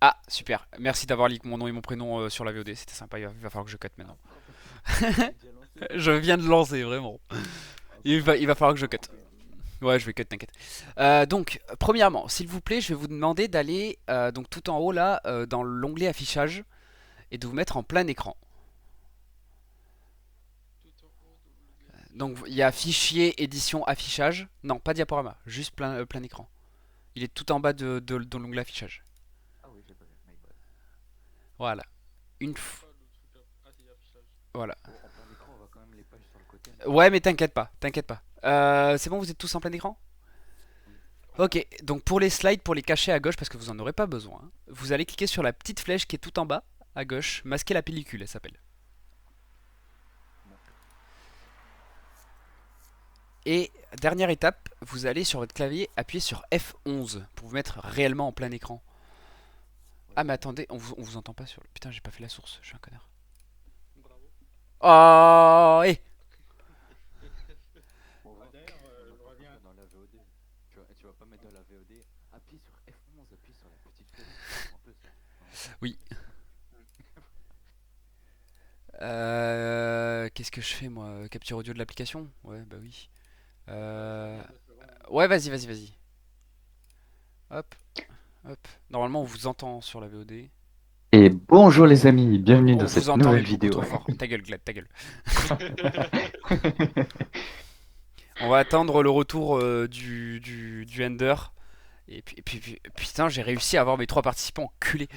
Ah, super. Merci d'avoir leak mon nom et mon prénom sur la VOD. C'était sympa. Il va falloir que je cut maintenant. Ah, tu l'as déjà lancé? Je viens de lancer, vraiment. Ok, Il va falloir que je cut. ok. Ouais, je vais cut, t'inquiète. Donc, premièrement, s'il vous plaît, je vais vous demander d'aller donc tout en haut là, dans l'onglet affichage, et de vous mettre en plein écran. Tout en haut de l'onglet Donc, il affichage. y a fichier, édition, affichage. Non, pas diaporama, juste plein écran. Il est tout en bas de l'onglet affichage. Ah oui, j'ai pas vu, my bad. Voilà. Je Une vois f- pas le truc là. Ah, c'est affichage. Voilà. Bon, en plein écran, on voit quand même les pages sur le côté, non? Ouais, mais t'inquiète pas, t'inquiète pas. C'est bon, vous êtes tous en plein écran? Oui. Ok, donc pour les slides, pour les cacher à gauche, parce que vous en aurez pas besoin, vous allez cliquer sur la petite flèche qui est tout en bas, à gauche, masquer la pellicule, elle s'appelle. Bon. Et dernière étape, vous allez sur votre clavier appuyer sur F11 pour vous mettre réellement en plein écran. Ouais, Ah mais c'est bon. attendez, on vous entend pas sur le... Putain, j'ai pas fait la source, je suis un connard. Bravo. Oh, hé. On Ah, voit, d'ailleurs, on je entend pas reviens. comme dans la VOD. Tu vas pas mettre dans la VOD. Appuie sur F11, appuie sur la petite flèche. On entend un peu ça. Non. Oui. Qu'est-ce que je fais moi? Capture audio de l'application? Ouais, bah oui. Euh... Ouais, vas-y, vas-y, vas-y. Hop, hop. Normalement, on vous entend sur la VOD. Et bonjour les amis, bienvenue On dans vous cette entend, mais nouvelle beaucoup vidéo. trop fort. Ta gueule, Glad, ta gueule. On va attendre le retour du Ender. Putain, j'ai réussi à avoir mes trois participants enculés.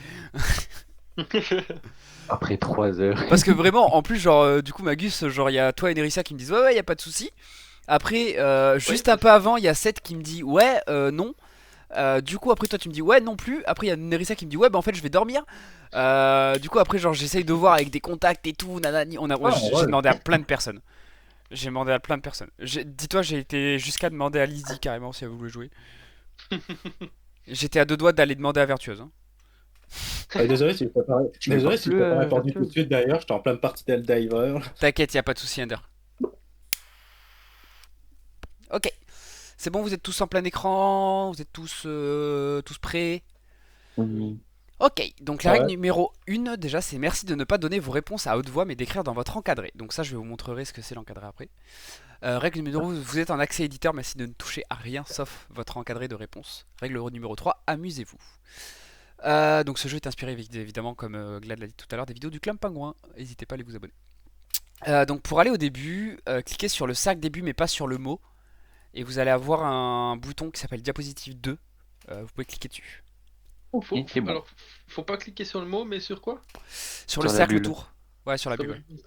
Après 3 heures. Parce que vraiment, en plus, genre, du coup, Magus, genre, il y a toi et Nerissa qui me disent ouais, ouais, y a pas de souci. Après, Oui, juste un peu avant, il y a Seth qui me dit ouais, non. Du coup, après, toi, tu me dis ouais, non plus. Après, il y a Nerissa qui me dit ouais, bah en fait, je vais dormir. Du coup, après, genre, j'essaye de voir avec des contacts et tout. Nanani. Ah J'ai ouais. demandé à plein de personnes. J'ai demandé à plein de personnes. Dis-toi, j'ai été jusqu'à demander à Lizzie carrément si elle voulait jouer. J'étais à deux doigts d'aller demander à Virtuose, hein. Désolé si Tu lui désolé parles si plus, t'as pas répondu tout de Vertueuse? suite d'ailleurs, j'étais en pleine partie d'Heldiver. T'inquiète, y a pas de souci, Ender. Ok, c'est bon, vous êtes tous en plein écran, vous êtes tous prêts. Oui. Ok, donc la règle Ouais. numéro 1, déjà, c'est merci de ne pas donner vos réponses à haute voix, mais d'écrire dans votre encadré. Donc ça, je vais vous montrer ce que c'est l'encadré après. Règle numéro 2, vous êtes en accès éditeur, merci de ne toucher à rien sauf votre encadré de réponse. Règle numéro 3, amusez-vous. Donc ce jeu est inspiré évidemment, comme Glad l'a dit tout à l'heure, des vidéos du Club Pingouin. N'hésitez pas à aller vous abonner. Donc pour aller au début, cliquez sur le sac début mais pas sur le mot. Et vous allez avoir un bouton qui s'appelle diapositive 2. Vous pouvez cliquer dessus. Et c'est bon. Alors, faut pas cliquer sur le mot, mais sur quoi? Sur le Sur la cercle bulle. autour. Ouais, sur la Sur bulle, ouais. le.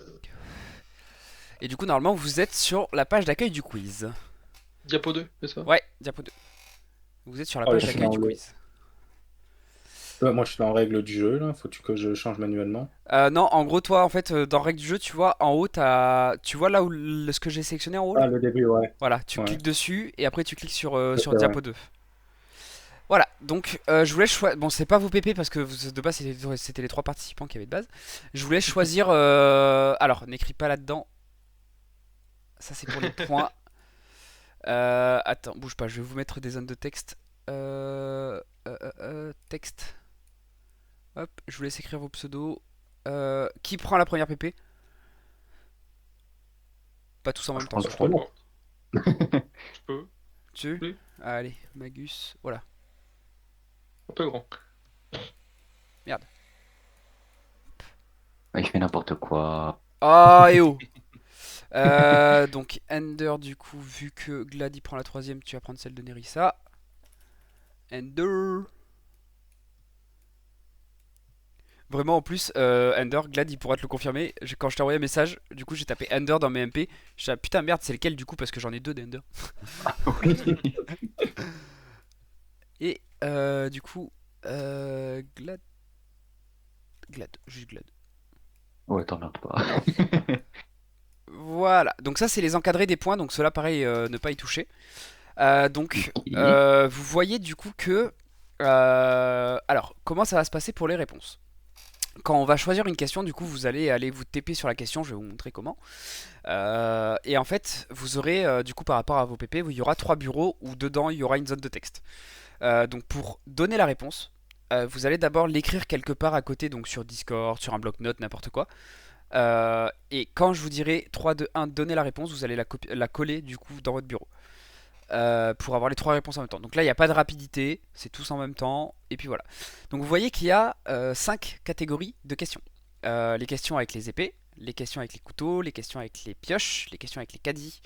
Et du coup, normalement, vous êtes sur la page d'accueil du quiz. Diapo 2, c'est ça? Ouais, diapo 2. Vous êtes sur la Ah, page je suis d'accueil dans du le... quiz. Ouais, moi je suis en règle du jeu là, faut-tu que je change manuellement? Non, en gros, toi, en fait, dans règle du jeu, tu vois, en haut, tu vois là où ce que j'ai sélectionné en haut là. Ah, le début, ouais. Voilà, tu Ouais, cliques dessus et après tu cliques c'est sur vrai. diapo 2. Voilà, donc je voulais choisir. Bon, c'est pas vos PP parce que de base c'était les trois participants qui avaient de base. Je voulais choisir. Alors, n'écris pas là-dedans. Ça, c'est pour les points. Attends, bouge pas, je vais vous mettre des zones de texte. Texte. Hop, je vous laisse écrire vos pseudos. Qui prend la première PP? Pas tous en même Je temps, pense Bah, que surtout. c'est bon. oh, je peux. Tu? Oui, Allez, Magus. Voilà, un peu grand. merde. Il fait n'importe quoi. Ah, et oh! Donc, Ender, du coup, vu que Glady prend la troisième, tu vas prendre celle de Nerissa. Ender. Vraiment, en plus, Ender, Glad, il pourra te le confirmer. Quand je t'ai envoyé un message, du coup, j'ai tapé Ender dans mes MP. Je suis putain, merde, c'est lequel du coup? Parce que j'en ai deux d'Ender. Oui. Et du coup, Glad. Glad, juste Glad. Ouais, t'emmerdes pas. Voilà, donc ça, c'est les encadrés des points. Donc, cela, pareil, ne pas y toucher. Donc, Ok. vous voyez du coup que. Alors, comment ça va se passer pour les réponses? Quand on va choisir une question, du coup, vous allez aller vous TP sur la question. Je vais vous montrer comment. Et en fait, vous aurez, du coup, par rapport à vos PP, il y aura trois bureaux où dedans il y aura une zone de texte. Donc, pour donner la réponse, vous allez d'abord l'écrire quelque part à côté, donc sur Discord, sur un bloc-notes, n'importe quoi. Et quand je vous dirai 3, 2, 1, donnez la réponse, vous allez la coller du coup dans votre bureau. Pour avoir les 3 réponses en même temps. Donc là, il n'y a pas de rapidité, c'est tous en même temps, et puis voilà. Donc vous voyez qu'il y a 5 catégories de questions. Les questions avec les épées, les questions avec les couteaux, les questions avec les pioches, les questions avec les caddies,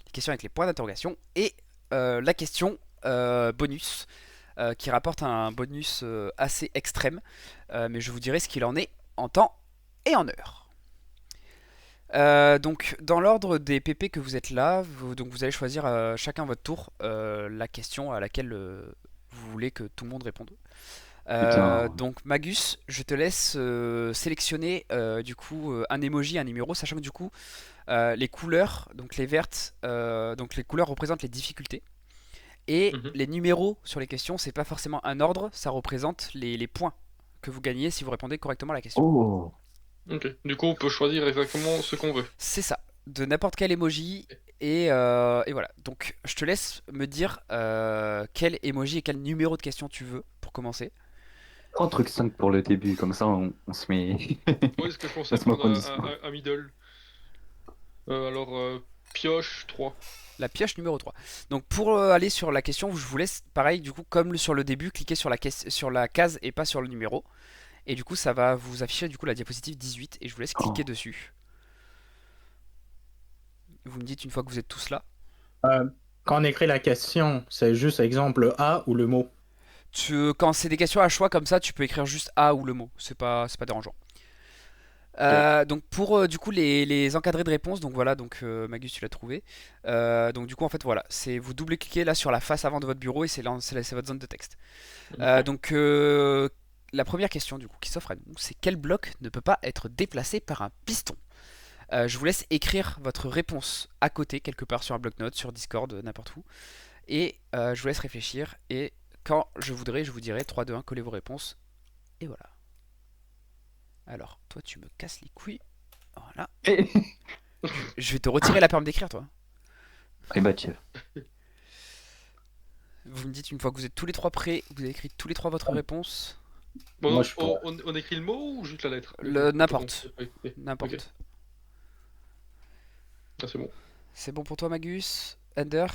les questions avec les points d'interrogation, et la question bonus, qui rapporte un bonus assez extrême, mais je vous dirai ce qu'il en est en temps et en heure. Donc dans l'ordre des PP que vous êtes là, donc vous allez choisir chacun votre tour la question à laquelle vous voulez que tout le monde réponde. Putain. Donc Magus, je te laisse sélectionner du coup un emoji, un numéro, sachant que du coup les couleurs, donc les vertes, donc les couleurs représentent les difficultés. Et Mhm. les numéros sur les questions, c'est pas forcément un ordre, ça représente les points que vous gagnez si vous répondez correctement à la question. Oh. Ok. Du coup, on peut choisir exactement ce qu'on veut. C'est ça, de n'importe quel emoji. Et voilà. Donc je te laisse me dire quel emoji et quel numéro de question tu veux pour commencer. Prends un truc 5 pour le début, comme ça on se met. Oui, ce que je on pensais se met en prendre condition. un middle. Alors, pioche 3. La pioche numéro 3. Donc pour aller sur la question, je vous laisse pareil du coup comme sur le début, cliquer sur la case et pas sur le numéro. Et du coup ça va vous afficher du coup la diapositive 18 et je vous laisse cliquer Oh. dessus. Vous me dites une fois que vous êtes tous là. Quand on écrit la question, c'est juste exemple A ou le mot. Quand c'est des questions à choix comme ça, tu peux écrire juste A ou le mot. C'est pas dérangeant. Donc pour du coup les encadrés de réponse, donc voilà, donc Magus tu l'as trouvé. Donc du coup en fait voilà, c'est vous double-cliquez là sur la face avant de votre bureau et c'est votre zone de texte. Donc la première question du coup qui s'offre à nous, c'est quel bloc ne peut pas être déplacé par un piston? Je vous laisse écrire votre réponse à côté quelque part sur un bloc-notes, sur Discord, n'importe où. Et je vous laisse réfléchir et quand je voudrais, je vous dirai 3, 2, 1, collez vos réponses. Et voilà. Alors, toi, tu me casses les couilles. Voilà. Je vais te retirer la perme d'écrire, toi. Et bah tiens. Vous me dites une fois que vous êtes tous les trois prêts, vous avez écrit tous les trois votre réponse. Bon, Moi, non, je suis pas- on écrit le mot ou juste la lettre? N'importe. Bon, ok. N'importe. Ok. Ah, c'est bon. C'est bon pour toi, Magus? Ender?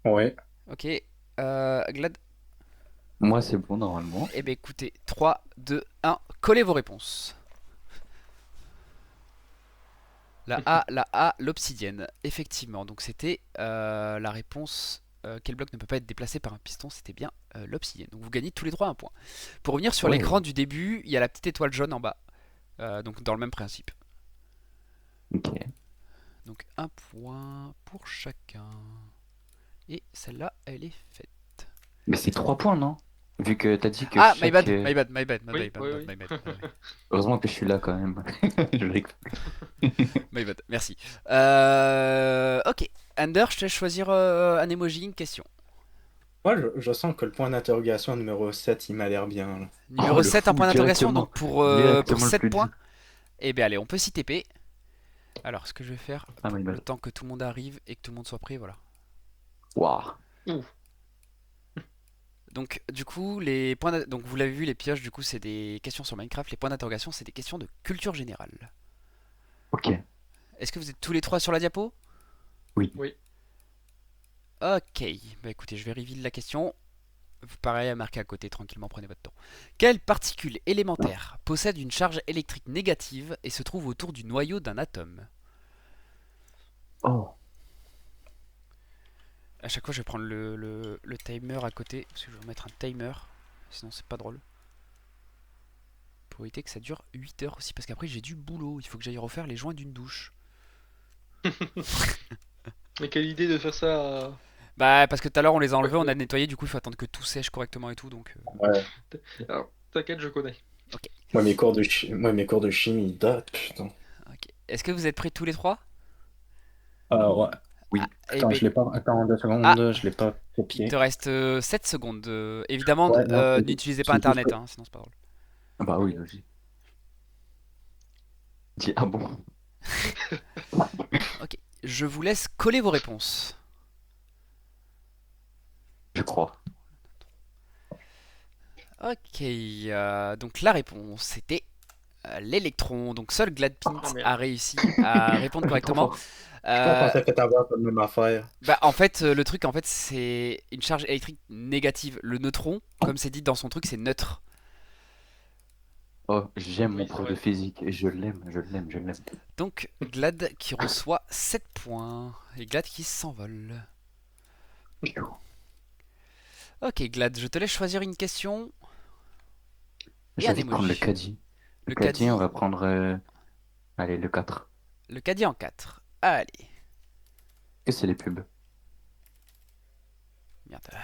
Ouais. Ok. Glad? Moi c'est bon normalement. Eh ben écoutez, 3, 2, 1, collez vos réponses. La A, l'obsidienne. Effectivement, donc c'était la réponse. Quel bloc ne peut pas être déplacé par un piston? C'était bien l'obsidienne. Donc vous gagnez tous les trois un point. Pour revenir sur Ouais. l'écran du début, il y a la petite étoile jaune en bas. Donc dans le même principe. Ok. Donc un point pour chacun. Et celle-là, elle est faite. Mais c'est 3 points, non? Vu que t'as dit que Ah, chaque... my bad, my bad, my bad, my Oui, bad, oui, my bad, oui. my bad. Heureusement que je suis là quand même. Je rigole. My bad, merci. Ok, Ender, je te laisse choisir un emoji, une question. Moi, je sens que le point d'interrogation numéro 7, il m'a l'air bien, là. Numéro le 7, un fou, point d'interrogation, directement. donc pour Directement le 7 plus points. dur. Et bien allez, on peut s'y TP. Alors, ce que je vais faire, Ah my le bad. temps que tout le monde arrive et que tout le monde soit prêt, voilà. Waouh. Donc, du coup, donc vous l'avez vu, les pioches, du coup, c'est des questions sur Minecraft. Les points d'interrogation, c'est des questions de culture générale. Ok. Est-ce que vous êtes tous les trois sur la diapo? Oui. Oui. Ok, bah écoutez, je vais reveal la question. Pareil à marquer à côté, tranquillement, prenez votre temps. Quelle particule élémentaire possède une charge électrique négative et se trouve autour du noyau d'un atome? Oh. À chaque fois, je vais prendre le timer à côté, parce que je vais mettre un timer, sinon c'est pas drôle. Pour éviter que ça dure 8 heures aussi, parce qu'après j'ai du boulot, il faut que j'aille refaire les joints d'une douche. Mais quelle idée de faire ça. Bah, parce que tout à l'heure on les a enlevés, on a nettoyé, du coup il faut attendre que tout sèche correctement et tout, donc... Ouais. Alors, t'inquiète, je connais. Moi, mes cours de chimie, ils datent, putain. Ok. Est-ce que vous êtes prêts tous les trois? Ouais. Oui. Eh Attends, ben, je l'ai pas. Attends, 2 secondes, Ah. je l'ai pas il copié. te reste 7 secondes. Évidemment, Ouais, non, n'utilisez pas c'est internet, juste- hein, sinon c'est pas drôle. Ah bah oui, logique. Dis ah bon. Ok, je vous laisse coller vos réponses. Je crois. Ok, donc la réponse c'était l'électron. Donc seul Gladpint Oh, merde. a réussi à répondre Trop correctement. fort. Pourquoi on Euh, pensait fait avoir comme même affaire? Bah, en fait, le truc, en fait, c'est une charge électrique négative. Le neutron, comme c'est dit dans son truc, c'est neutre. Oh, j'aime mon Oui, c'est prof de vrai. physique. Et je l'aime, je l'aime, je l'aime. Donc, Glad qui reçoit 7 points. Et Glad qui s'envole. Ok, Glad, je te laisse choisir une question et J'ai un envie de prendre le emoji. caddie. Le Le caddie, on caddie, va prendre. Allez, le 4. le caddie en 4. Allez, Que c'est les pubs? merde.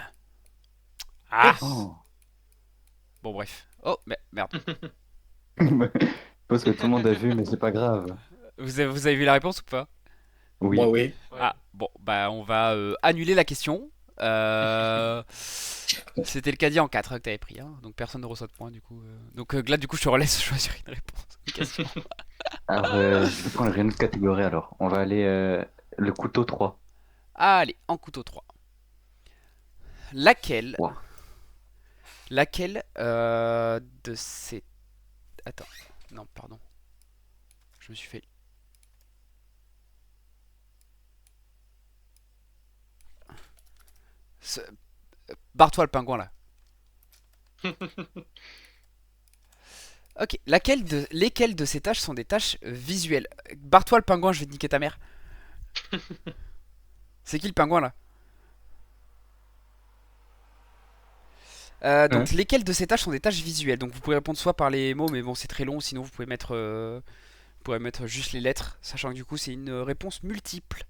Ah! Oh! Bon, bref. Oh, mais merde. Je pense que tout le monde a vu, mais c'est pas grave. Vous avez vu la réponse ou pas? Moi, Oui. oui. Ouais. Ah, bon, bah, on va annuler la question. C'était le caddie en 4 que t'avais pris, hein, donc personne ne reçoit de points du coup. Donc Glad, du coup, je te relaisse choisir une réponse, une question. Alors, je vais prendre une autre catégorie alors. On va aller le couteau 3. Allez, en couteau 3. Laquelle, Ouah. laquelle de ces... Attends, non, pardon. Je me suis fait... Ce- Barre-toi le pingouin là. Ok, lesquelles de ces tâches sont des tâches visuelles? Barre-toi le pingouin, je vais te niquer ta mère. C'est qui le pingouin là? Donc Hein? lesquelles de ces tâches sont des tâches visuelles? Donc vous pouvez répondre soit par les mots, mais bon c'est très long, sinon vous pouvez mettre juste les lettres, sachant que du coup c'est une réponse multiple.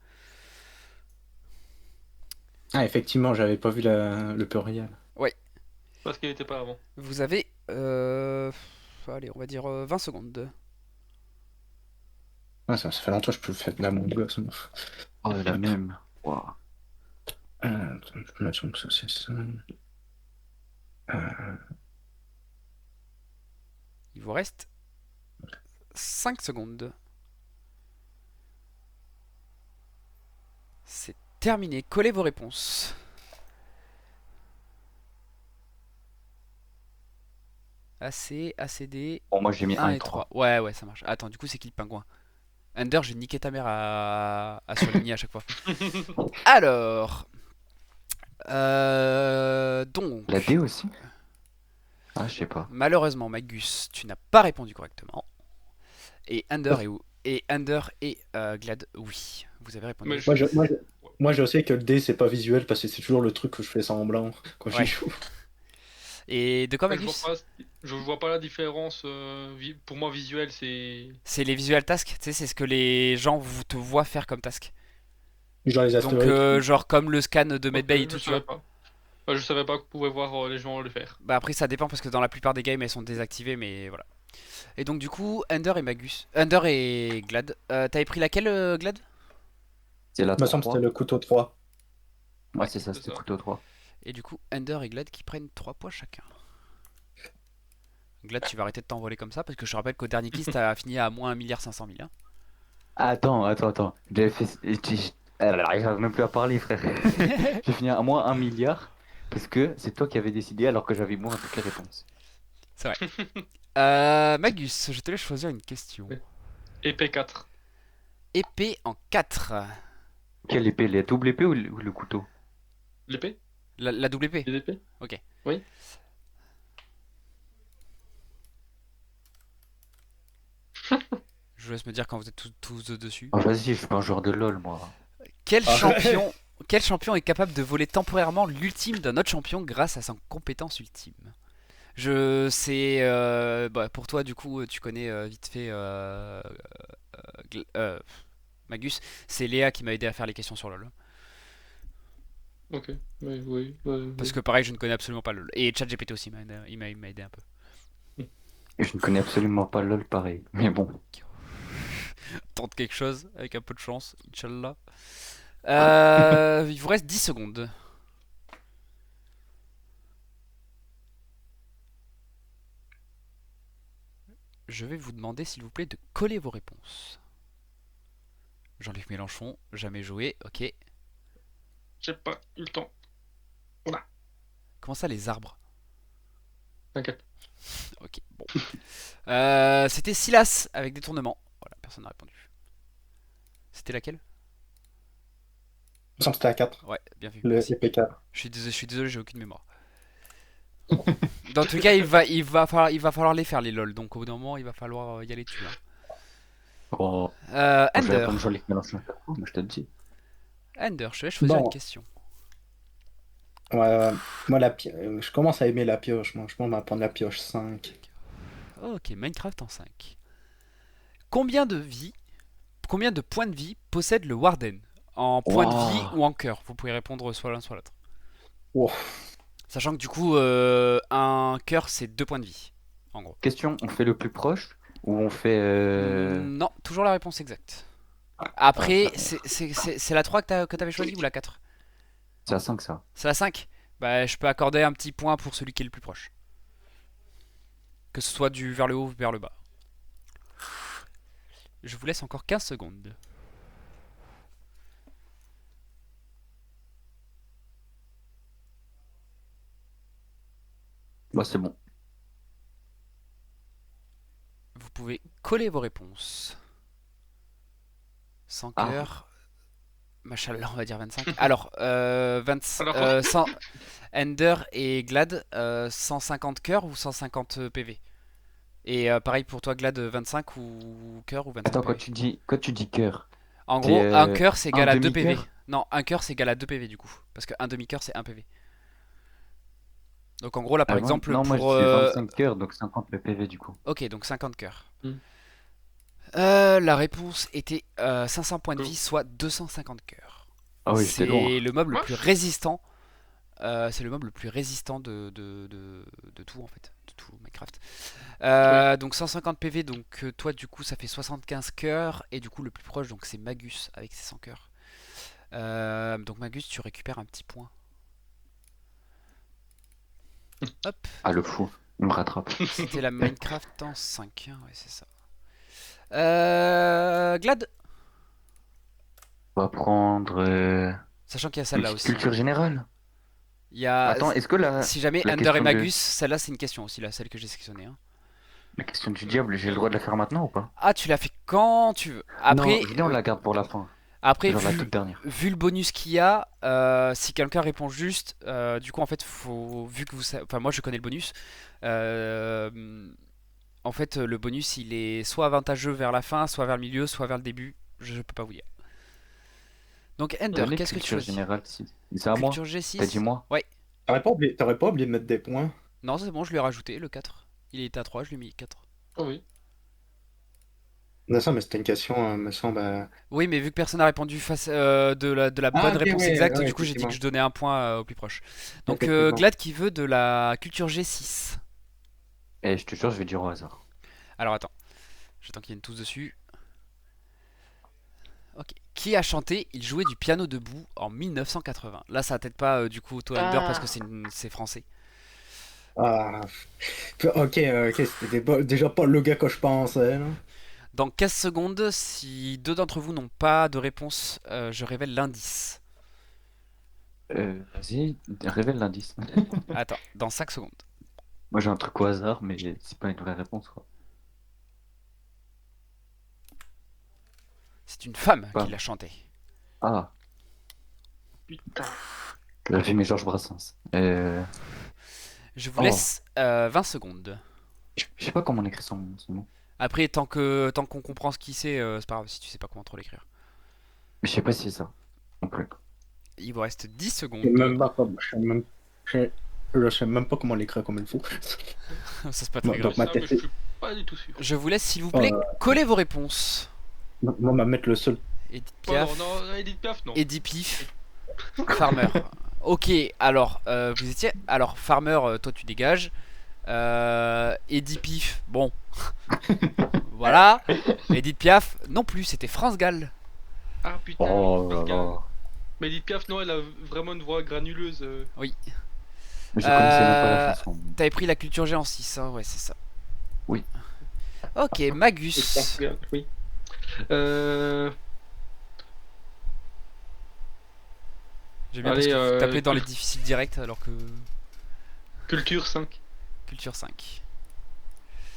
Ah, effectivement, j'avais pas vu le pluriel. Ouais, Parce qu'il était pas avant. vous avez, allez on va dire 20 secondes. Ah, ça fait longtemps que je peux faire de la mon gosse, moi. Oh, la même. Ouah. Attends, je me semble que ça, c'est ça. Euh, Il vous reste 5 secondes. C'est terminé, collez vos réponses. AC, ACD, Bon, moi j'ai mis 1 1 et et 3. 3. Ouais, ouais, ça marche. Attends, du coup, c'est qui le pingouin? Under, je vais niquer ta mère à surligner à chaque fois. Alors, La D donc, aussi? Ah, je sais pas. malheureusement, Magus, tu n'as pas répondu correctement. Et Under et où? Et Under et Glad, oui, vous avez répondu. Mais Moi, moi, je sais que le D, c'est pas visuel parce que c'est toujours le truc que je fais semblant quand j'y Ouais. joue. Et de quoi, je vois Magus? pas, je vois pas la différence. Pour moi, visuel, c'est. C'est les visual tasks, tu sais, c'est ce que les gens te voient faire comme task. Genre les Donc, astéroïdes. genre comme le scan de Ok, Medbay et tout, je tu vois. savais pas. Je savais pas qu'on pouvait voir les gens le faire. Bah après, ça dépend parce que dans la plupart des games, elles sont désactivées, mais voilà. Et donc, du coup, Under et Magus. Under et Glad. T'avais pris laquelle, Glad? C'est la Il me semble que c'était 3. le couteau 3. Ouais, Ouais. c'est ça, C'est c'était ça. couteau 3. Et du coup, Under et Glad qui prennent 3 points chacun. Glad, tu vas arrêter de t'envoler comme ça parce que je te rappelle qu'au dernier kiss, t'as fini à moins 1,5 milliard. Hein. Attends. J'avais fait. J'arrive même plus à parler, frère. J'ai fini à moins 1 milliard parce que c'est toi qui avais décidé alors que j'avais moins toutes les réponses. C'est vrai. Magus, je te laisse choisir une question. Épée 4. Épée en 4. Quelle épée? Les double épée ou le couteau? L'épée? La double épée. Les épées? Ok. Oui. Je vous laisse me dire quand vous êtes tous dessus. Oh, vas-y, je suis pas un joueur de LoL, moi. Quel Ah. champion, quel champion est capable de voler temporairement l'ultime d'un autre champion grâce à sa compétence ultime? Je sais, bah, pour toi du coup, tu connais vite fait Magus. C'est Léa qui m'a aidé à faire les questions sur LoL. Ok. Oui, oui, oui, Parce oui. que pareil, je ne connais absolument pas LoL. Et ChatGPT aussi m'a aidé un peu. Et je ne connais absolument pas LoL pareil. Mais bon. Tente quelque chose avec un peu de chance, Inch'Allah. Il vous reste 10 secondes. Je vais vous demander, s'il vous plaît, de coller vos réponses. Jean-Luc Mélenchon, jamais joué, ok. J'ai pas eu le temps. Comment ça, les arbres? T'inquiète. Ok, bon. C'était Silas avec détournement. Voilà, personne n'a répondu. C'était laquelle? Il me semble que c'était à 4. Ouais, bien vu. Le Merci. EPK. Je suis désolé, j'ai aucune mémoire. Dans tous les cas, il va falloir les faire les lol. Donc au bout d'un moment, il va falloir y aller dessus. Hein. Oh, moi, je vais Ender. répondre sur les Mélenchon. Mais je te le dis. Ender, je te laisse choisir une Bon, question. ouais, moi, je commence à aimer la pioche. Moi, je pense qu'on va prendre la pioche 5. Ok, Minecraft en 5. Combien de vie, combien de points de vie possède le Warden? En points de vie Waouh. ou en cœur? Vous pouvez répondre soit l'un soit l'autre. Oh. Sachant que du coup, un cœur c'est 2 points de vie. En gros. Question, on fait le plus proche ou on fait... Non, toujours la réponse exacte. Ah, Après, merde. c'est la 3 que t'avais choisi ou la 4? C'est à 5 ça. C'est la 5. Bah, je peux accorder un petit point pour celui qui est le plus proche. Que ce soit du vers le haut ou vers le bas. Je vous laisse encore 15 secondes. Bah c'est bon. Vous pouvez coller vos réponses. 100 Ah. cœurs. Machallah, on va dire 25. Alors, 20, Alors quoi 100 Ender et Glad, 150 cœurs ou 150 PV. Et pareil pour toi, Glad, 25 ou cœur ou 25 Attends, PV. quand tu dis cœur, En c'est gros, un cœur c'est un égal à 2 PV. demi-cœur? Non, un cœur c'est égal à 2 PV du coup. Parce qu'un demi-cœur c'est 1 PV. Donc en gros, là par Ah bon? exemple, Non, moi pour. je dis 25 cœurs, donc 50 PV du coup. Ok, donc 50 cœurs. Hmm. La réponse était 500 points de vie, Go. soit 250 cœurs. Ah oui, j'étais loin. C'est le mob le Quoi plus résistant. C'est le mob le plus résistant de tout en fait, de tout Minecraft. Donc 150 PV, donc toi du coup ça fait 75 cœurs et du coup le plus proche donc c'est Magus avec ses 100 cœurs. Donc Magus tu récupères un petit point. Hop, Ah le fou, il me rattrape. c'était la Minecraft en 5, hein, ouais c'est ça. Glad, On va prendre sachant qu'il y a une celle-là petite aussi. culture Hein. générale. Il y a, Attends, est-ce que si jamais la Ender et question Magus, celle-là c'est une question aussi, là, celle que j'ai sélectionnée. Hein. la question du diable, j'ai le droit de la faire maintenant ou pas? Ah, tu l'as fait quand tu veux. Non, Après, viens, on la garde pour la fin. après Genre la toute dernière. vu le bonus qu'il y a, si quelqu'un répond juste, du coup en fait, vu que enfin moi je connais le bonus, en fait le bonus il est soit avantageux vers la fin, soit vers le milieu, soit vers le début. Je peux pas vous dire. Donc Ender, Donnez qu'est-ce que tu culture choisis? générale, si. C'est à moi. Culture T'as dit G6? moi? Ouais. T'aurais pas oublié de mettre des points? Non, c'est bon, je lui ai rajouté le 4. Il était à 3, je lui ai mis 4. Oh oui. Non, ça, mais c'était une question, me semble. Oui, mais vu que personne n'a répondu de la Ah, bonne ok, réponse ouais, exacte, ouais, du coup j'ai dit que effectivement. je donnais un point au plus proche. Donc Effectivement. Glad qui veut de la culture G6. Eh, je te jure, je vais dire au hasard. Alors attends, j'attends qu'ils viennent tous dessus. Ok. Qui a chanté Il jouait du piano debout en 1980? Là ça va peut-être pas du coup auto Ender parce que c'est français. Ah. Ok, ok, c'était déjà pas le gars que je pensais, là. Dans 15 secondes, si deux d'entre vous n'ont pas de réponse, je révèle l'indice. Vas-y, révèle l'indice. Attends, dans 5 secondes. Moi j'ai un truc au hasard, mais c'est pas une vraie réponse quoi. C'est une femme Pas. qui l'a chanté. Ah, Putain. la film est Georges Brassens. Je vous Oh. laisse 20 secondes. Je sais pas comment on écrit son nom. Après, tant qu'on comprend ce qu'il c'est, c'est pas grave si tu sais pas comment trop l'écrire. Mais je sais pas si c'est ça. Non plus. Il vous reste 10 Je sais secondes. même pas, je sais même pas comment l'écrire comme il faut. Ça c'est pas Bon, très donc, grave. Ça, ma mais tête, je suis pas du tout sûr. Je vous laisse s'il vous plaît coller vos réponses. moi, ma mettre le seul. Edith Oh Piaf, non, non, Edith Piaf, non. Eddie Pif, Farmer. Ok, alors vous étiez. Alors Farmer, toi tu dégages. Eddie Pif, bon. Voilà. Edith Piaf, non plus, c'était France Gall. Ah putain. Oh là parce que- là. Mais Edith Piaf, non, elle a vraiment une voix granuleuse. Oui. Mais je connaissais même pas Euh, la chanson. T'avais pris la culture G en 6, hein, ouais, c'est ça. Oui. Ok, Magus. Oui. Euh... J'aime bien Allez, parce que vous tapez dans les difficiles directs alors que. Culture 5. Culture 5.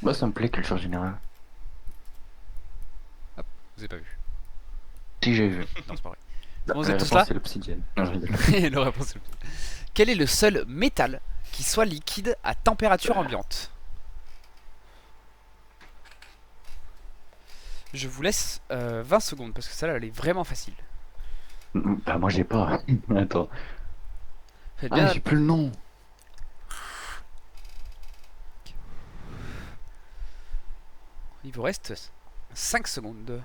Bah, ça me plaît, culture générale. Vous avez pas vu. Si, j'ai vu. Non, c'est pas vrai. La, Bon, vous la êtes tous réponse, là c'est l'obsidienne. Non, je rigole. La réponse est le- Quel est le seul métal qui soit liquide à température ambiante? Je vous laisse 20 secondes parce que celle-là elle est vraiment facile. Bah, moi, j'ai pas. Attends. Faites Ah, bien. j'ai plus le nom. Il vous reste 5 secondes.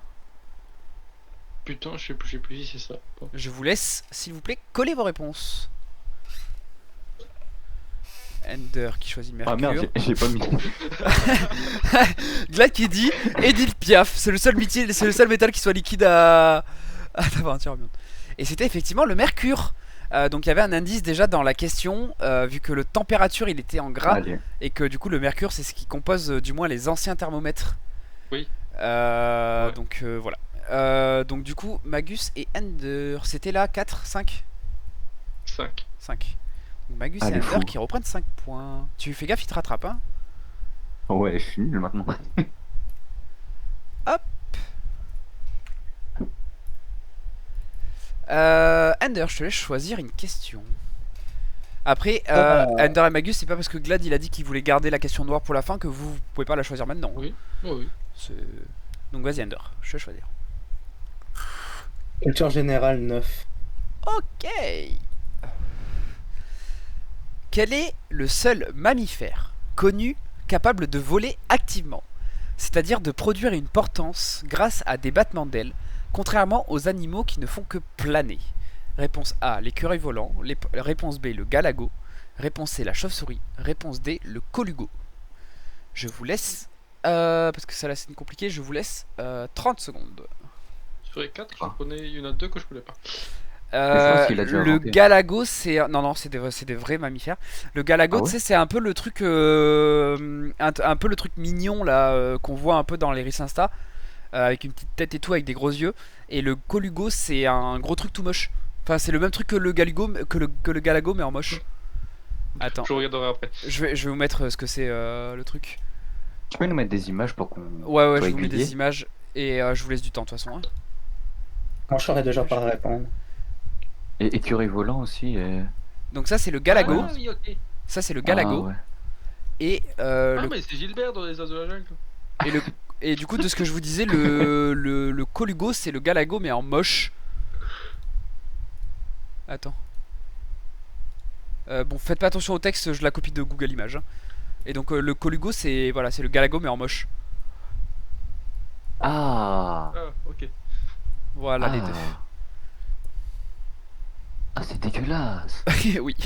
Putain, je sais plus si c'est ça. Bon. Je vous laisse, s'il vous plaît, coller vos réponses. Ender qui choisit Mercure. Ah merde, j'ai pas mis. Glad qui dit Edith Piaf. C'est le seul métal qui soit liquide à température ambiante. Et c'était effectivement le mercure. Donc il y avait un indice déjà dans la question, vu que le température il était en gras, Allez. et que du coup le mercure c'est ce qui compose du moins les anciens thermomètres. Oui. Ouais. Donc voilà. Donc du coup Magus et Ender, c'était là 4, 5 5. 5. Donc Magus Ah, et les Ender fous. qui reprennent 5 points. Tu fais gaffe, il te rattrape hein. Ouais, je suis nul maintenant. Ender, je te laisse choisir une question. Après, Ender et Magus, c'est pas parce que Glad il a dit qu'il voulait garder la question noire pour la fin que vous pouvez pas la choisir maintenant. Oui. Oui. C'est- Donc vas-y Ender, je te laisse choisir. Culture générale 9. Ok. Quel est le seul mammifère connu capable de voler activement, c'est-à-dire de produire une portance grâce à des battements d'ailes, contrairement aux animaux qui ne font que planer? Réponse A, l'écureuil volant. Réponse B, le galago. Réponse C, la chauve-souris. Réponse D, le colugo. Je vous laisse, parce que ça là c'est compliqué, je vous laisse 30 secondes. Sur les 4, Ah. je connais. Il y en a 2 que je connais pas. pense qu'il a dû Le inventer. galago, c'est non, c'est des vrais mammifères. Le galago, Ah ouais tu sais, c'est un peu le truc, un peu le truc mignon là qu'on voit un peu dans les Reels Insta, avec une petite tête et tout, avec des gros yeux. Et le colugo, c'est un gros truc tout moche. Enfin, c'est le même truc que le galago, que le galago, mais en moche. Attends, Je regarderai après. je vais vous mettre ce que c'est le truc. Tu peux nous mettre des images pour qu'on. Ouais, soit je vous mets aiguillé des images et je vous laisse du temps de toute façon. Hein. Moi, je saurais déjà pas répondre. Et écureuil volant aussi. Donc ça, c'est le galago. Ah oui, ok. Ça, c'est le galago. Ah, ouais. Et Ah, le mais c'est Gilbert dans les As de la jungle. Et du coup, de ce que je vous disais, le colugo, c'est le galago, mais en moche. Attends. Bon, faites pas attention au texte, je la copie de Google Images. Hein. Et donc, le colugo, c'est voilà, c'est le galago, mais en moche. Ah. Ah, ok. Voilà les Ah. deux. Ah, c'est dégueulasse. Oui.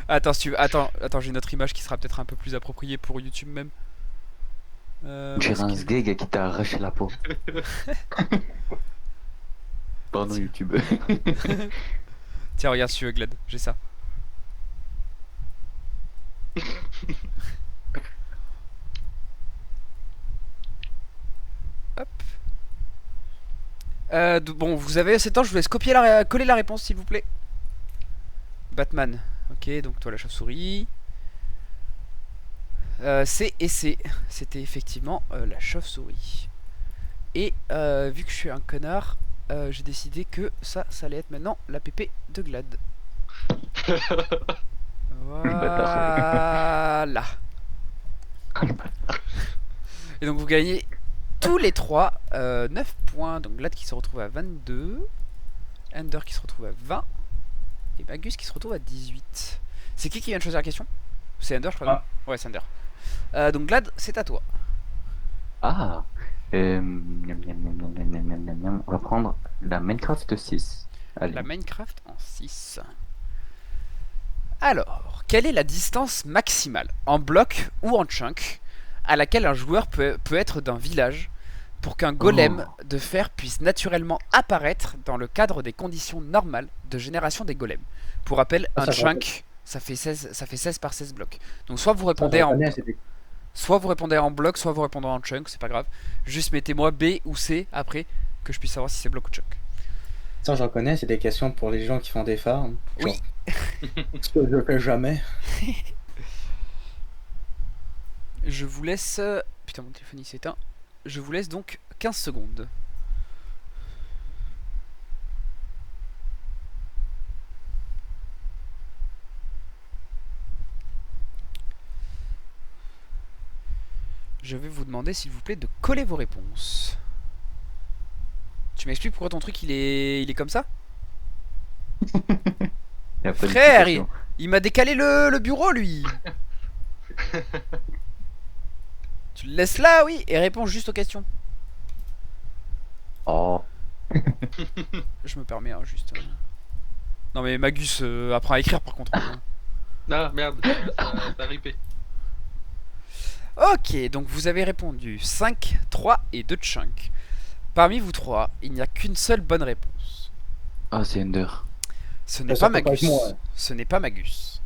Attends, si tu veux. Attends, j'ai une autre image qui sera peut-être un peu plus appropriée pour YouTube même. J'ai Où est-ce un qu'il- sgeg qui t'a arraché la peau. Pardon, YouTube. Tiens, regarde si tu veux, Glad, j'ai ça. Hop. Bon, vous avez assez de temps, je vous laisse coller la réponse s'il vous plaît. Batman. Ok, donc toi la chauve-souris. C et C. C'était effectivement la chauve-souris. Et vu que je suis un connard, j'ai décidé que ça allait être maintenant la pépé de Glad. Voilà. Et donc vous gagnez tous les trois 9 points. Donc Glad qui se retrouve à 22, Ender qui se retrouve à 20 et Magus qui se retrouve à 18. C'est qui vient de choisir la question? C'est Ender je crois. Ah. Non ouais c'est Ender. Donc Glad c'est à toi. Ah. On va prendre la Minecraft 6. Allez. La Minecraft en 6. Alors, quelle est la distance maximale en bloc ou en chunk à laquelle un joueur peut être d'un village pour qu'un golem de fer puisse naturellement apparaître dans le cadre des conditions normales de génération des golems? Pour rappel, Ah, un ça, chunk, ça fait 16 par 16 blocs. Donc soit vous Ça, répondez je en reconnais, c'était- soit vous répondez en bloc, soit vous répondez en chunk, c'est pas grave. Juste mettez-moi B ou C après que je puisse savoir si c'est bloc ou chunk. Ça, je reconnais, c'est des questions pour les gens qui font des farms. Oui. Ce que je fais jamais. Je vous laisse... Putain, mon téléphone il s'éteint. Je vous laisse donc 15 secondes. Je vais vous demander s'il vous plaît de coller vos réponses. Tu m'expliques pourquoi ton truc il est comme ça? Y a pas Frère, d'explication. il m'a décalé le bureau lui. Tu le laisses là, oui, et réponds juste aux questions. Oh, Je me permets, hein, juste. Non mais Magus, apprends à écrire par contre. Hein. Ah merde, t'as ripé. Ok, donc vous avez répondu 5, 3 et 2 chunks. Parmi vous trois, il n'y a qu'une seule bonne réponse. ah c'est Ender. Ce n'est Ça pas peut pas être Magus. moi, ouais. Ce n'est pas Magus.